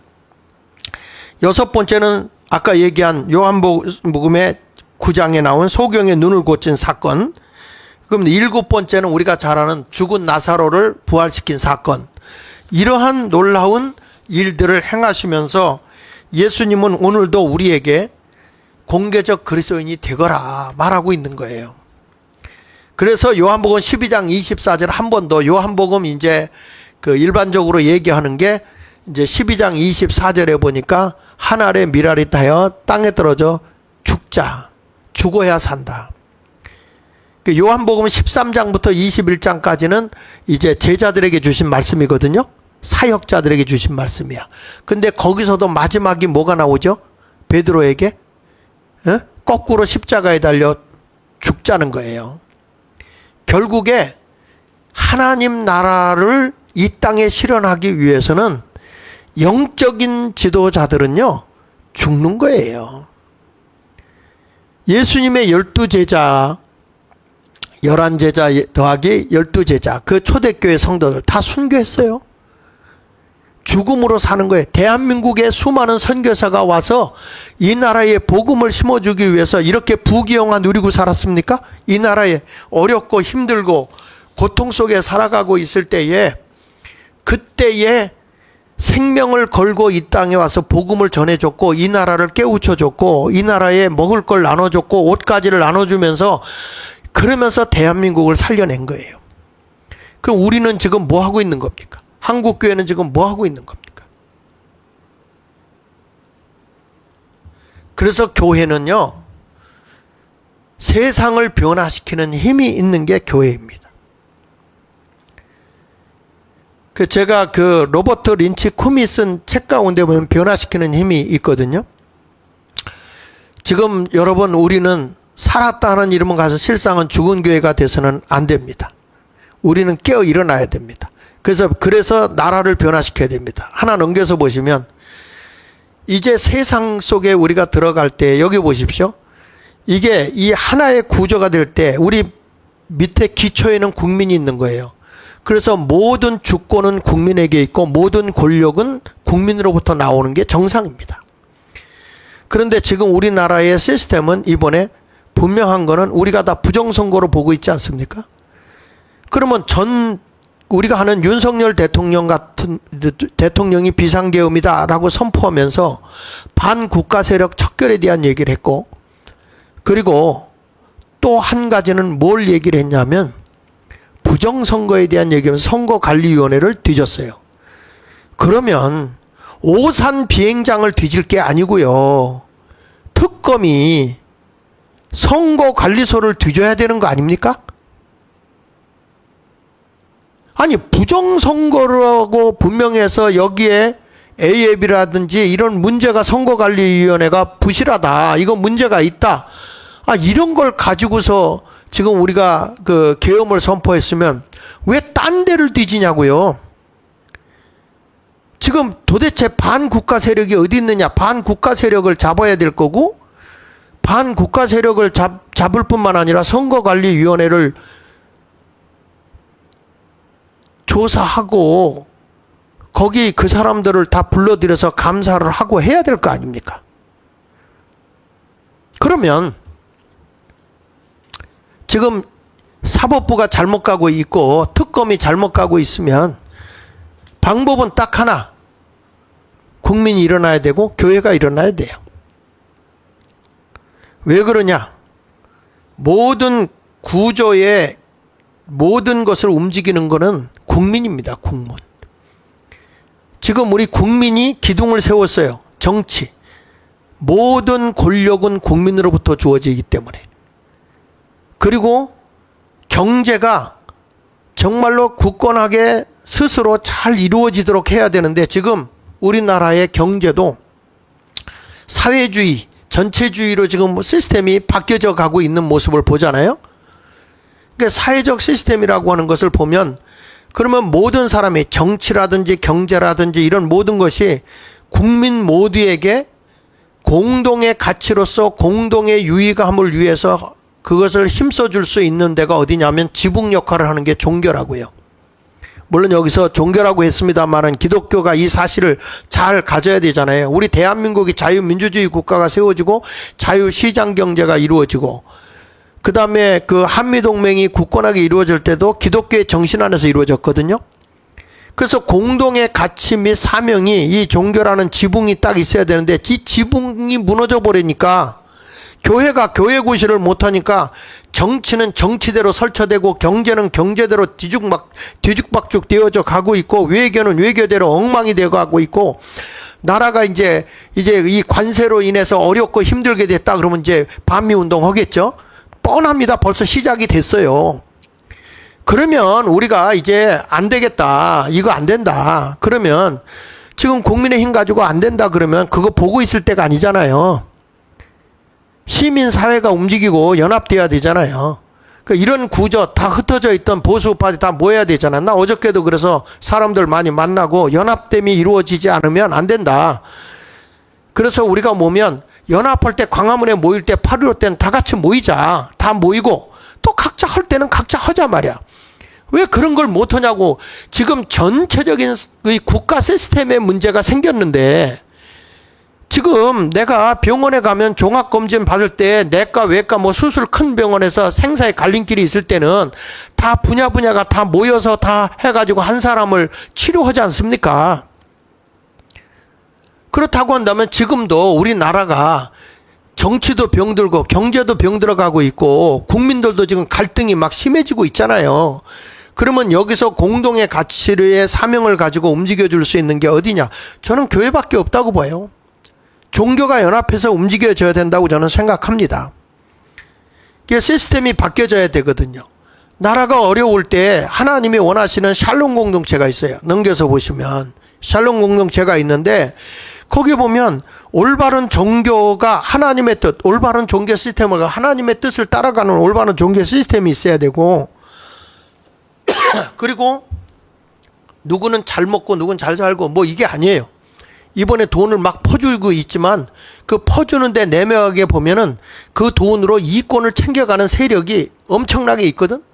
6번째는 아까 얘기한 요한복음의 9장에 나온 소경의 눈을 고친 사건. 그럼 7번째는 우리가 잘 아는 죽은 나사로를 부활시킨 사건. 이러한 놀라운 일들을 행하시면서 예수님은 오늘도 우리에게 공개적 그리스도인이 되거라 말하고 있는 거예요. 그래서 요한복음 12장 24절 한 번 더, 요한복음 이제 그 일반적으로 얘기하는 게 이제 12장 24절에 보니까 한 알의 미랄이 타여 땅에 떨어져 죽자, 죽어야 산다. 요한복음 13장부터 21장까지는 이제 제자들에게 주신 말씀이거든요. 사역자들에게 주신 말씀이야. 근데 거기서도 마지막이 뭐가 나오죠? 베드로에게 거꾸로 십자가에 달려 죽자는 거예요. 결국에 하나님 나라를 이 땅에 실현하기 위해서는 영적인 지도자들은요 죽는 거예요. 예수님의 12제자, 11제자 더하기 12제자, 그 초대교회 성도들 다 순교했어요. 죽음으로 사는 거예요. 대한민국에 수많은 선교사가 와서 이 나라에 복음을 심어주기 위해서 이렇게 부귀영화 누리고 살았습니까? 이 나라에 어렵고 힘들고 고통 속에 살아가고 있을 때에, 그때에 생명을 걸고 이 땅에 와서 복음을 전해줬고, 이 나라를 깨우쳐줬고, 이 나라에 먹을 걸 나눠줬고, 옷가지를 나눠주면서, 그러면서 대한민국을 살려낸 거예요. 그럼 우리는 지금 뭐 하고 있는 겁니까? 한국교회는 지금 뭐 하고 있는 겁니까? 그래서 교회는요, 세상을 변화시키는 힘이 있는 게 교회입니다. 제가 그 로버트 린치 쿰이 쓴 책 가운데 보면 변화시키는 힘이 있거든요. 지금 여러분, 우리는 살았다는 이름은 가서 실상은 죽은 교회가 돼서는 안 됩니다. 우리는 깨어 일어나야 됩니다. 그래서 나라를 변화시켜야 됩니다. 하나 넘겨서 보시면, 이제 세상 속에 우리가 들어갈 때, 여기 보십시오. 이게 이 하나의 구조가 될 때 우리 밑에 기초에는 국민이 있는 거예요. 그래서 모든 주권은 국민에게 있고 모든 권력은 국민으로부터 나오는 게 정상입니다. 그런데 지금 우리나라의 시스템은 이번에 분명한 거는 우리가 다 부정선거로 보고 있지 않습니까? 그러면 우리가 하는 윤석열 대통령 같은 대통령이 비상계엄이다라고 선포하면서 반국가 세력 척결에 대한 얘기를 했고, 그리고 또 한 가지는 뭘 얘기를 했냐면 부정선거에 대한 얘기하면서 선거관리위원회를 뒤졌어요. 그러면 오산 비행장을 뒤질 게 아니고요, 특검이 선거관리소를 뒤져야 되는 거 아닙니까? 아니 부정선거라고 분명해서 여기에 A앱이라든지 이런 문제가 선거관리위원회가 부실하다, 이거 문제가 있다, 이런 걸 가지고서 지금 우리가 그 계엄을 선포했으면 왜 딴 데를 뒤지냐고요. 지금 도대체 반국가 세력이 어디 있느냐. 반국가 세력을 잡아야 될 거고, 반국가 세력을 잡을 뿐만 아니라 선거관리위원회를 조사하고 거기 그 사람들을 다 불러들여서 감사를 하고 해야 될 거 아닙니까? 그러면 지금 사법부가 잘못 가고 있고 특검이 잘못 가고 있으면 방법은 딱 하나. 국민이 일어나야 되고 교회가 일어나야 돼요. 왜 그러냐? 모든 구조의 모든 것을 움직이는 것은 국민입니다. 국민. 지금 우리 국민이 기둥을 세웠어요. 정치. 모든 권력은 국민으로부터 주어지기 때문에. 그리고 경제가 정말로 굳건하게 스스로 잘 이루어지도록 해야 되는데, 지금 우리나라의 경제도 사회주의, 전체주의로 지금 시스템이 바뀌어져 가고 있는 모습을 보잖아요. 그러니까 사회적 시스템이라고 하는 것을 보면, 그러면 모든 사람이 정치라든지 경제라든지 이런 모든 것이 국민 모두에게 공동의 가치로서 공동의 유의감을 위해서 그것을 힘써줄 수 있는 데가 어디냐면 지붕 역할을 하는 게 종교라고요. 물론 여기서 종교라고 했습니다만은 기독교가 이 사실을 잘 가져야 되잖아요. 우리 대한민국이 자유민주주의 국가가 세워지고 자유시장 경제가 이루어지고, 그 다음에 그 한미동맹이 굳건하게 이루어질 때도 기독교의 정신 안에서 이루어졌거든요. 그래서 공동의 가치 및 사명이 이 종교라는 지붕이 딱 있어야 되는데, 이 지붕이 무너져 버리니까 교회가 교회 구실을 못하니까 정치는 정치대로 설쳐되고 경제는 경제대로 뒤죽박죽 되어져 가고 있고, 외교는 외교대로 엉망이 되어 가고 있고, 나라가 이제 이 관세로 인해서 어렵고 힘들게 됐다 그러면 이제 반미운동 하겠죠. 뻔합니다. 벌써 시작이 됐어요. 그러면 우리가 이제 안 되겠다, 이거 안 된다 그러면, 지금 국민의힘 가지고 안 된다 그러면 그거 보고 있을 때가 아니잖아요. 시민사회가 움직이고 연합돼야 되잖아요. 그러니까 이런 구조 다 흩어져 있던 보수파들 다 모여야 되잖아요. 나 어저께도 그래서 사람들 많이 만나고 연합됨이 이루어지지 않으면 안 된다. 그래서 우리가 모면 연합할 때 광화문에 모일 때 8.15 때는 다 같이 모이자. 다 모이고 또 각자 할 때는 각자 하자 말이야. 왜 그런 걸 못하냐고. 지금 전체적인 국가 시스템에 문제가 생겼는데, 지금 내가 병원에 가면 종합검진 받을 때 내과 외과 뭐 수술 큰 병원에서 생사의 갈림길이 있을 때는 다 분야가 다 모여서 다 해가지고 한 사람을 치료하지 않습니까? 그렇다고 한다면 지금도 우리나라가 정치도 병들고 경제도 병들어가고 있고 국민들도 지금 갈등이 막 심해지고 있잖아요. 그러면 여기서 공동의 가치의 사명을 가지고 움직여줄 수 있는 게 어디냐? 저는 교회밖에 없다고 봐요. 종교가 연합해서 움직여져야 된다고 저는 생각합니다. 시스템이 바뀌어져야 되거든요. 나라가 어려울 때 하나님이 원하시는 샬롬 공동체가 있어요. 넘겨서 보시면 샬롬 공동체가 있는데, 거기 보면 올바른 종교가 하나님의 뜻, 올바른 종교 시스템을, 하나님의 뜻을 따라가는 올바른 종교 시스템이 있어야 되고, 그리고 누구는 잘 먹고 누구는 잘 살고 뭐 이게 아니에요. 이번에 돈을 막 퍼주고 있지만 그 퍼주는데 내면하게 보면은 그 돈으로 이권을 챙겨가는 세력이 엄청나게 있거든.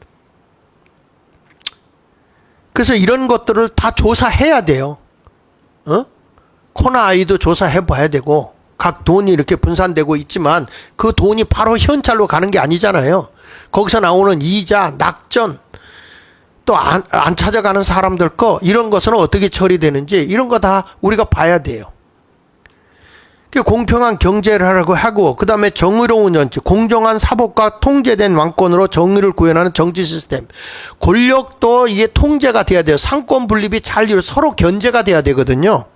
그래서 이런 것들을 다 조사해야 돼요. 코나아이도 조사해 봐야 되고, 각 돈이 이렇게 분산되고 있지만 그 돈이 바로 현찰로 가는 게 아니잖아요. 거기서 나오는 이자, 낙전, 또 안 찾아가는 사람들 거, 이런 것은 어떻게 처리되는지 이런 거 다 우리가 봐야 돼요. 공평한 경제를 하라고 하고, 그 다음에 정의로운 정치, 공정한 사법과 통제된 왕권으로 정의를 구현하는 정치 시스템. 권력도 이게 통제가 돼야 돼요. 상권 분립이 잘 서로 견제가 돼야 되거든요.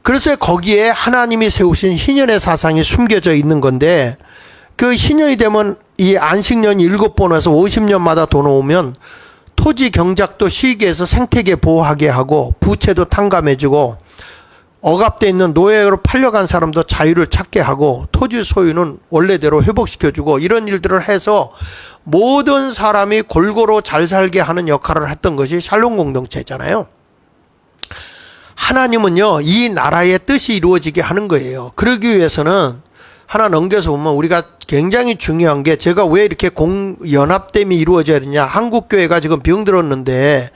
그래서 거기에 하나님이 세우신 희년의 사상이 숨겨져 있는 건데, 그 희년이 되면 이 안식년이 7번에서 50년마다 돈 오면 토지 경작도 쉽게 해서 생태계 보호하게 하고 부채도 탕감해주고 억압돼 있는 노예로 팔려간 사람도 자유를 찾게 하고 토지 소유는 원래대로 회복시켜주고 이런 일들을 해서 모든 사람이 골고루 잘 살게 하는 역할을 했던 것이 샬롬 공동체잖아요. 하나님은요, 이 나라의 뜻이 이루어지게 하는 거예요. 그러기 위해서는 하나 넘겨서 보면 우리가 굉장히 중요한 게, 제가 왜 이렇게 연합됨이 이루어져야 되냐. 한국교회가 지금 병들었는데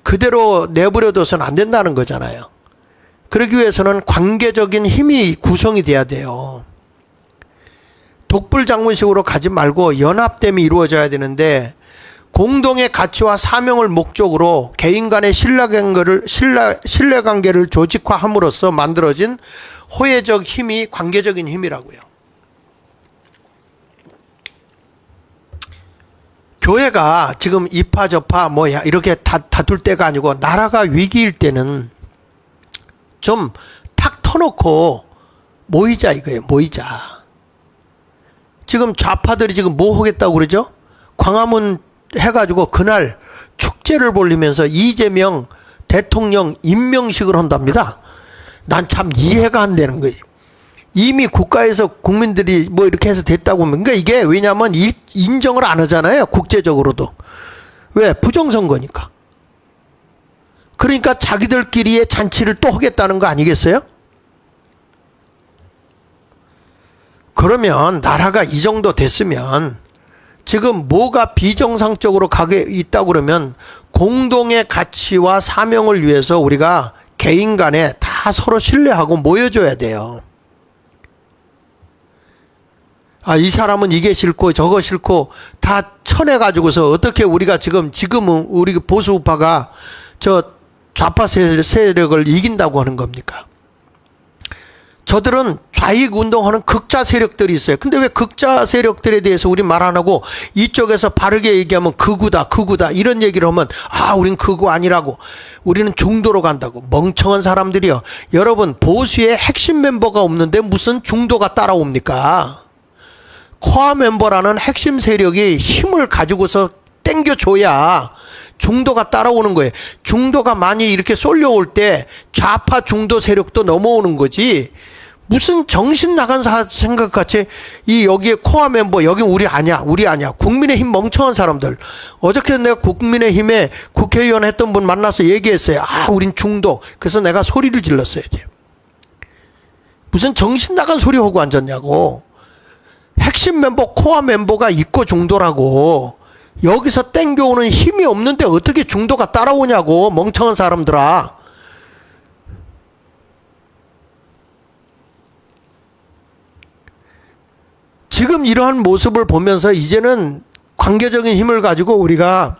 그대로 내버려둬서는 안 된다는 거잖아요. 그러기 위해서는 관계적인 힘이 구성이 돼야 돼요. 독불장군식으로 가지 말고 연합됨이 이루어져야 되는데, 공동의 가치와 사명을 목적으로 개인 간의 신뢰관계를 조직화함으로써 만들어진 호혜적 힘이 관계적인 힘이라고요. 교회가 지금 이파 저파 뭐야 이렇게 다툴 때가 아니고, 나라가 위기일 때는 좀 탁 터놓고 모이자 이거예요. 모이자. 지금 좌파들이 지금 뭐 하겠다고 그러죠? 광화문 해가지고 그날 축제를 벌리면서 이재명 대통령 임명식을 한답니다. 난 참 이해가 안 되는 거예요. 이미 국가에서 국민들이 뭐 이렇게 해서 됐다고 하면, 그러니까 이게 왜냐하면 인정을 안 하잖아요. 국제적으로도. 왜? 부정선거니까. 그러니까 자기들끼리의 잔치를 또 하겠다는 거 아니겠어요? 그러면 나라가 이 정도 됐으면 지금 뭐가 비정상적으로 가게 있다고 그러면, 공동의 가치와 사명을 위해서 우리가 개인 간에 다 서로 신뢰하고 모여줘야 돼요. 아, 이 사람은 이게 싫고 저거 싫고 다 쳐내가지고서 어떻게 우리가 지금은 우리 보수 우파가 저 좌파 세력을 이긴다고 하는 겁니까? 저들은 좌익 운동하는 극자 세력들이 있어요. 근데 왜 극자 세력들에 대해서 우리 말 안 하고 이쪽에서 바르게 얘기하면 극우다 이런 얘기를 하면, 아, 우린 극우 아니라고, 우리는 중도로 간다고. 멍청한 사람들이요. 여러분, 보수의 핵심 멤버가 없는데 무슨 중도가 따라옵니까? 코어 멤버라는 핵심 세력이 힘을 가지고서 땡겨줘야 중도가 따라오는 거예요. 중도가 많이 이렇게 쏠려올 때 좌파 중도 세력도 넘어오는 거지, 무슨 정신 나간 생각같이 여기에 코어 멤버, 여긴 우리 아니야. 국민의힘 멍청한 사람들. 어저께 내가 국민의힘에 국회의원 했던 분 만나서 얘기했어요. 아, 우린 중도. 그래서 내가 소리를 질렀어요. 무슨 정신 나간 소리 하고 앉았냐고. 핵심 멤버, 코어 멤버가 있고 중도라고. 여기서 땡겨오는 힘이 없는데 어떻게 중도가 따라오냐고, 멍청한 사람들아. 지금 이러한 모습을 보면서 이제는 관계적인 힘을 가지고 우리가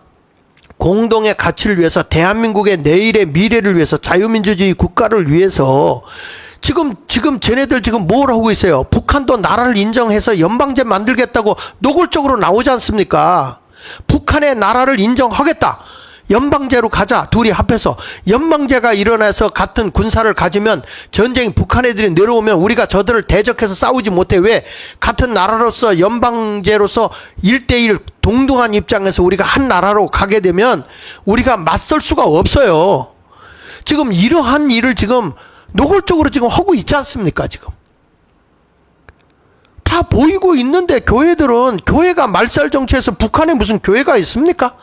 공동의 가치를 위해서, 대한민국의 내일의 미래를 위해서, 자유민주주의 국가를 위해서 지금 쟤네들 지금 뭘 하고 있어요? 북한도 나라를 인정해서 연방제 만들겠다고 노골적으로 나오지 않습니까? 북한의 나라를 인정하겠다. 연방제로 가자. 둘이 합해서 연방제가 일어나서 같은 군사를 가지면 전쟁이 북한 애들이 내려오면 우리가 저들을 대적해서 싸우지 못해. 왜? 같은 나라로서 연방제로서 1대1 동등한 입장에서 우리가 한 나라로 가게 되면 우리가 맞설 수가 없어요. 지금 이러한 일을 지금 노골적으로 지금 하고 있지 않습니까? 지금 다 보이고 있는데, 교회들은, 교회가 말살 정치에서 북한에 무슨 교회가 있습니까?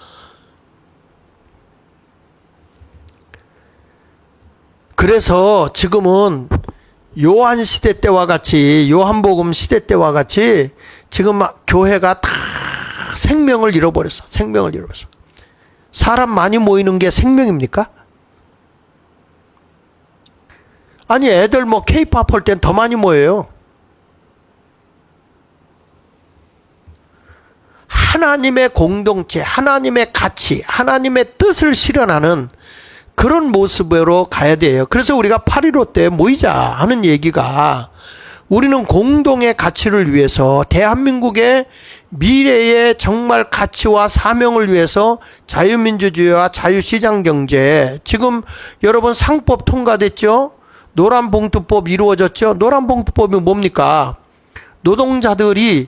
그래서 지금은 요한 시대 때와 같이, 요한복음 시대 때와 같이 지금 막 교회가 다 생명을 잃어버렸어. 생명을 잃어버렸어. 사람 많이 모이는 게 생명입니까? 아니, 애들 뭐 케이팝 할 땐 더 많이 모여요. 하나님의 공동체, 하나님의 가치, 하나님의 뜻을 실현하는 그런 모습으로 가야 돼요. 그래서 우리가 8.15 때 모이자 하는 얘기가, 우리는 공동의 가치를 위해서, 대한민국의 미래의 정말 가치와 사명을 위해서 자유민주주의와 자유시장경제, 지금 여러분 상법 통과됐죠? 노란봉투법 이루어졌죠? 노란봉투법이 뭡니까? 노동자들이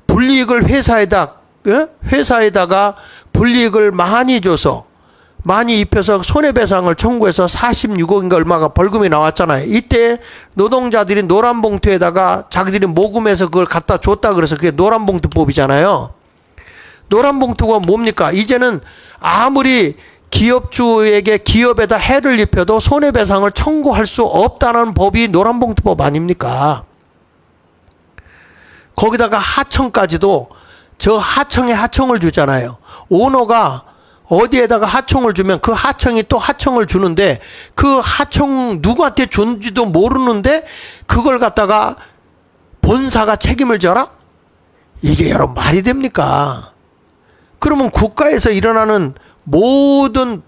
불이익을 회사에다가 불이익을 많이 줘서 많이 입혀서 손해배상을 청구해서 46억인가 얼마가 벌금이 나왔잖아요. 이때 노동자들이 노란 봉투에다가 자기들이 모금해서 그걸 갖다 줬다 그래서 그게 노란 봉투법이잖아요. 노란 봉투가 뭡니까? 이제는 아무리 기업주에게 기업에다 해를 입혀도 손해배상을 청구할 수 없다는 법이 노란 봉투법 아닙니까? 거기다가 하청까지도 저 하청에 하청을 주잖아요. 오너가 어디에다가 하청을 주면 그 하청이 또 하청을 주는데 그 하청 누구한테 준지도 모르는데 그걸 갖다가 본사가 책임을 져라? 이게 여러분 말이 됩니까? 그러면 국가에서 일어나는 모든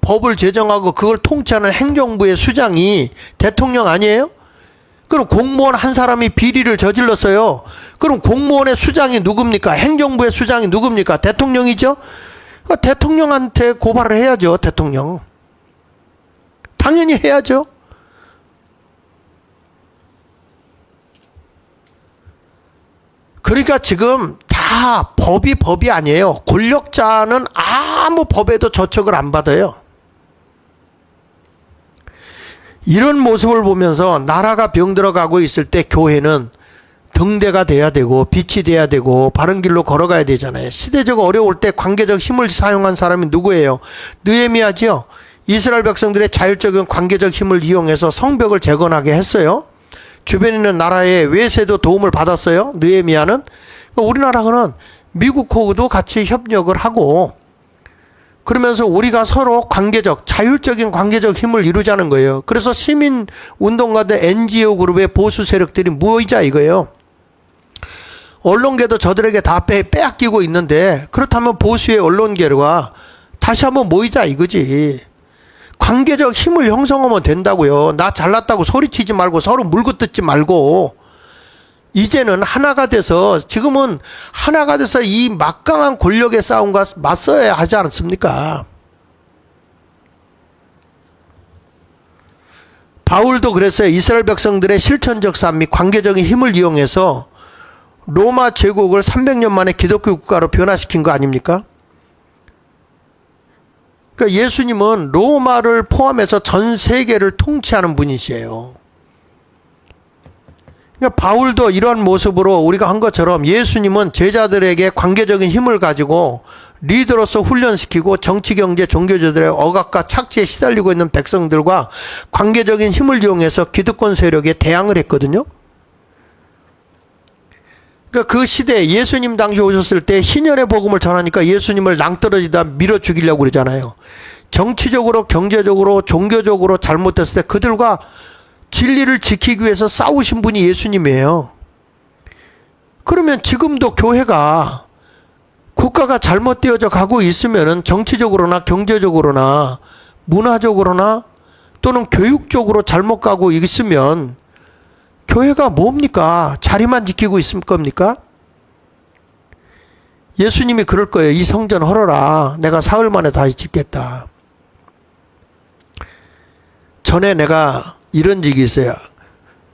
법을 제정하고 그걸 통치하는 행정부의 수장이 대통령 아니에요? 그럼 공무원 한 사람이 비리를 저질렀어요. 그럼 공무원의 수장이 누굽니까? 행정부의 수장이 누굽니까? 대통령이죠? 그러니까 대통령한테 고발을 해야죠. 대통령. 당연히 해야죠. 그러니까 지금 다 법이 아니에요. 권력자는 아무 법에도 저촉을 안 받아요. 이런 모습을 보면서 나라가 병들어가고 있을 때 교회는 등대가 돼야 되고 빛이 돼야 되고 바른 길로 걸어가야 되잖아요. 시대적 어려울 때 관계적 힘을 사용한 사람이 누구예요? 느헤미야지요. 이스라엘 백성들의 자율적인 관계적 힘을 이용해서 성벽을 재건하게 했어요. 주변에 있는 나라의 외세도 도움을 받았어요. 느헤미야는. 우리나라는 미국하고도 같이 협력을 하고 그러면서 우리가 서로 자율적인 관계적 힘을 이루자는 거예요. 그래서 시민운동가들 NGO 그룹의 보수 세력들이 모이자 이거예요. 언론계도 저들에게 다 빼앗기고 있는데 그렇다면 보수의 언론계가 다시 한번 모이자 이거지. 관계적 힘을 형성하면 된다고요. 나 잘났다고 소리치지 말고 서로 물고 뜯지 말고 이제는 하나가 돼서 지금은 하나가 돼서 이 막강한 권력의 싸움과 맞서야 하지 않습니까? 바울도 그랬어요. 이스라엘 백성들의 실천적 삶 및 관계적인 힘을 이용해서 로마 제국을 300년 만에 기독교 국가로 변화시킨 거 아닙니까? 그러니까 예수님은 로마를 포함해서 전 세계를 통치하는 분이시에요. 그러니까 바울도 이러한 모습으로 우리가 한 것처럼 예수님은 제자들에게 관계적인 힘을 가지고 리더로서 훈련시키고 정치, 경제, 종교제들의 억압과 착취에 시달리고 있는 백성들과 관계적인 힘을 이용해서 기득권 세력에 대항을 했거든요. 그러니까 그 시대에 예수님 당시 오셨을 때 희년의 복음을 전하니까 예수님을 낭떠러지다 밀어 죽이려고 그러잖아요. 정치적으로, 경제적으로, 종교적으로 잘못됐을 때 그들과 진리를 지키기 위해서 싸우신 분이 예수님이에요. 그러면 지금도 교회가 국가가 잘못되어져 가고 있으면은 정치적으로나 경제적으로나 문화적으로나 또는 교육적으로 잘못 가고 있으면 교회가 뭡니까? 자리만 지키고 있을 겁니까? 예수님이 그럴 거예요. 이 성전 헐어라. 내가 사흘 만에 다시 짓겠다. 전에 내가 이런 적이 있어요.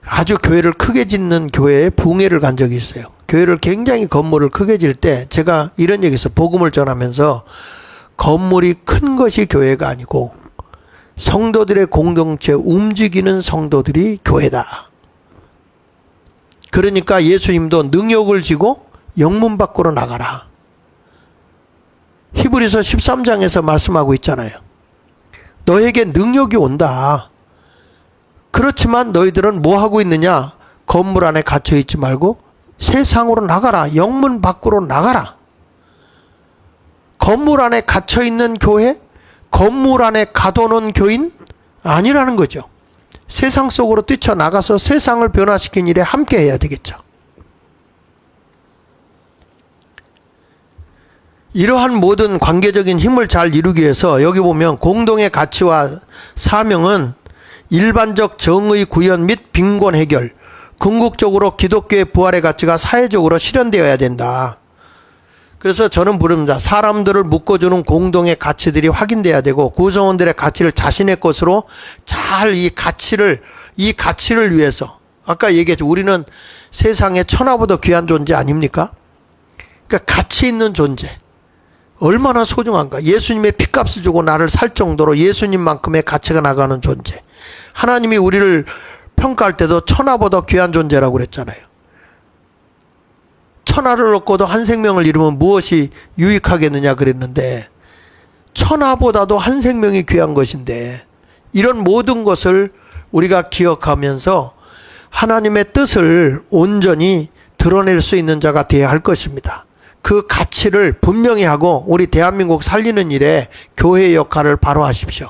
아주 교회를 크게 짓는 교회에 붕해를 간 적이 있어요. 교회를 굉장히 건물을 크게 질 때 제가 이런 적이 있어요. 복음을 전하면서 건물이 큰 것이 교회가 아니고 성도들의 공동체 움직이는 성도들이 교회다. 그러니까 예수님도 능욕을 지고 영문 밖으로 나가라. 히브리서 13장에서 말씀하고 있잖아요. 너에게 능욕이 온다. 그렇지만 너희들은 뭐 하고 있느냐? 건물 안에 갇혀 있지 말고 세상으로 나가라. 영문 밖으로 나가라. 건물 안에 갇혀 있는 교회? 건물 안에 가둬놓은 교인? 아니라는 거죠. 세상 속으로 뛰쳐나가서 세상을 변화시킨 일에 함께 해야 되겠죠. 이러한 모든 관계적인 힘을 잘 이루기 위해서 여기 보면 공동의 가치와 사명은 일반적 정의 구현 및 빈곤 해결, 궁극적으로 기독교의 부활의 가치가 사회적으로 실현되어야 된다. 그래서 저는 부릅니다. 사람들을 묶어주는 공동의 가치들이 확인돼야 되고 구성원들의 가치를 자신의 것으로 잘 이 가치를 위해서 아까 얘기했죠. 우리는 세상에 천하보다 귀한 존재 아닙니까? 그러니까 가치 있는 존재. 얼마나 소중한가. 예수님의 핏값을 주고 나를 살 정도로 예수님만큼의 가치가 나가는 존재. 하나님이 우리를 평가할 때도 천하보다 귀한 존재라고 그랬잖아요. 천하를 얻고도 한 생명을 잃으면 무엇이 유익하겠느냐 그랬는데, 천하보다도 한 생명이 귀한 것인데, 이런 모든 것을 우리가 기억하면서 하나님의 뜻을 온전히 드러낼 수 있는 자가 되어야 할 것입니다. 그 가치를 분명히 하고 우리 대한민국 살리는 일에 교회의 역할을 바로 하십시오.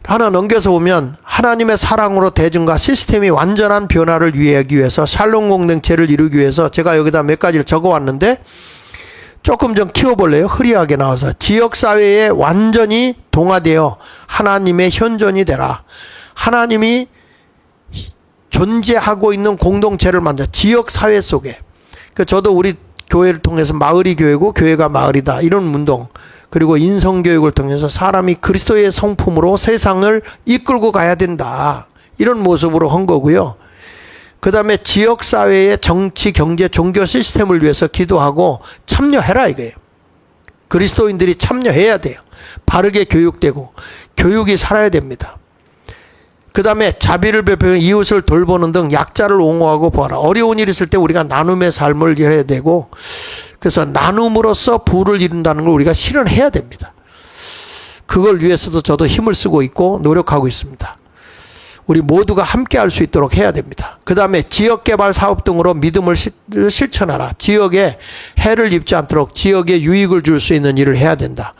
하나 넘겨서 보면, 하나님의 사랑으로 대중과 시스템이 완전한 변화를 이해하기 위해서, 샬롬 공동체를 이루기 위해서 제가 여기다 몇 가지를 적어왔는데 조금 좀 키워볼래요? 흐리하게 나와서. 지역사회에 완전히 동화되어 하나님의 현존이 되라. 하나님이 존재하고 있는 공동체를 만들어, 지역사회 속에. 저도 우리 교회를 통해서 마을이 교회고 교회가 마을이다, 이런 운동, 그리고 인성교육을 통해서 사람이 그리스도의 성품으로 세상을 이끌고 가야 된다, 이런 모습으로 한 거고요. 그 다음에 지역사회의 정치, 경제, 종교 시스템을 위해서 기도하고 참여해라, 이거예요. 그리스도인들이 참여해야 돼요. 바르게 교육되고 교육이 살아야 됩니다. 그 다음에 자비를 베풀고 이웃을 돌보는 등 약자를 옹호하고 보아라. 어려운 일 있을 때 우리가 나눔의 삶을 해야 되고, 그래서 나눔으로써 부를 이룬다는 걸 우리가 실현해야 됩니다. 그걸 위해서도 저도 힘을 쓰고 있고 노력하고 있습니다. 우리 모두가 함께 할 수 있도록 해야 됩니다. 그 다음에 지역개발 사업 등으로 믿음을 실천하라. 지역에 해를 입지 않도록 지역에 유익을 줄 수 있는 일을 해야 된다.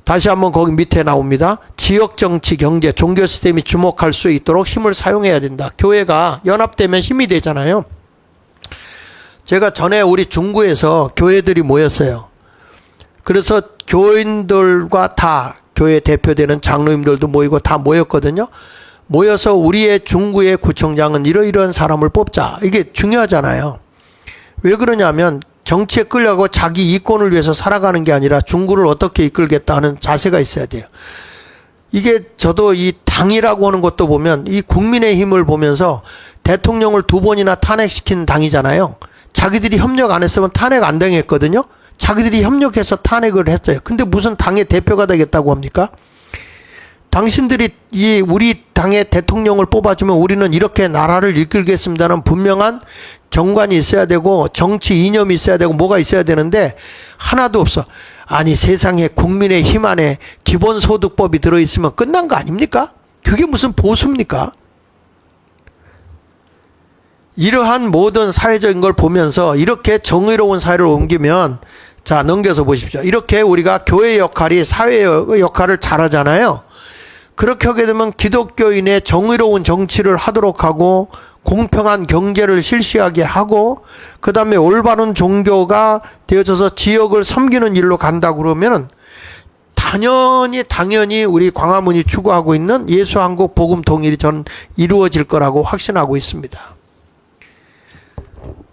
다시 한번 거기 밑에 나옵니다. 지역 정치, 경제, 종교 시스템이 주목할 수 있도록 힘을 사용해야 된다. 교회가 연합되면 힘이 되잖아요. 제가 전에 우리 중구에서 교회들이 모였어요. 그래서 교인들과 다 교회 대표되는 장로님들도 모이고 다 모였거든요. 모여서 우리의 중구의 구청장은 이러이러한 사람을 뽑자. 이게 중요하잖아요. 왜 그러냐면 정치에 끌려가고 자기 이권을 위해서 살아가는 게 아니라 중구를 어떻게 이끌겠다 하는 자세가 있어야 돼요. 이게 저도 이 당이라고 하는 것도 보면, 이 국민의힘을 보면서 대통령을 2번이나 탄핵시킨 당이잖아요. 자기들이 협력 안 했으면 탄핵 안 당했거든요. 자기들이 협력해서 탄핵을 했어요. 근데 무슨 당의 대표가 되겠다고 합니까? 당신들이 우리 당의 대통령을 뽑아주면 우리는 이렇게 나라를 이끌겠습니다는 분명한 정관이 있어야 되고 정치 이념이 있어야 되고 뭐가 있어야 되는데 하나도 없어. 아니, 세상에 국민의 힘 안에 기본소득법이 들어있으면 끝난 거 아닙니까? 그게 무슨 보수입니까? 이러한 모든 사회적인 걸 보면서 이렇게 정의로운 사회를 옮기면, 자, 넘겨서 보십시오. 이렇게 우리가 교회 역할이 사회의 역할을 잘하잖아요. 그렇게 하게 되면 기독교인의 정의로운 정치를 하도록 하고 공평한 경제를 실시하게 하고, 그 다음에 올바른 종교가 되어져서 지역을 섬기는 일로 간다고 그러면은 당연히 우리 광화문이 추구하고 있는 예수한국 복음 통일이 전 이루어질 거라고 확신하고 있습니다.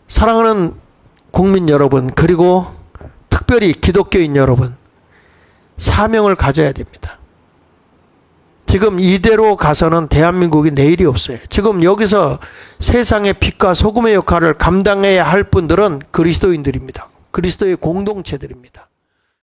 사랑하는 국민 여러분, 그리고 특별히 기독교인 여러분, 사명을 가져야 됩니다. 지금 이대로 가서는 대한민국이 내일이 없어요. 지금 여기서 세상의 빛과 소금의 역할을 감당해야 할 분들은 그리스도인들입니다. 그리스도의 공동체들입니다.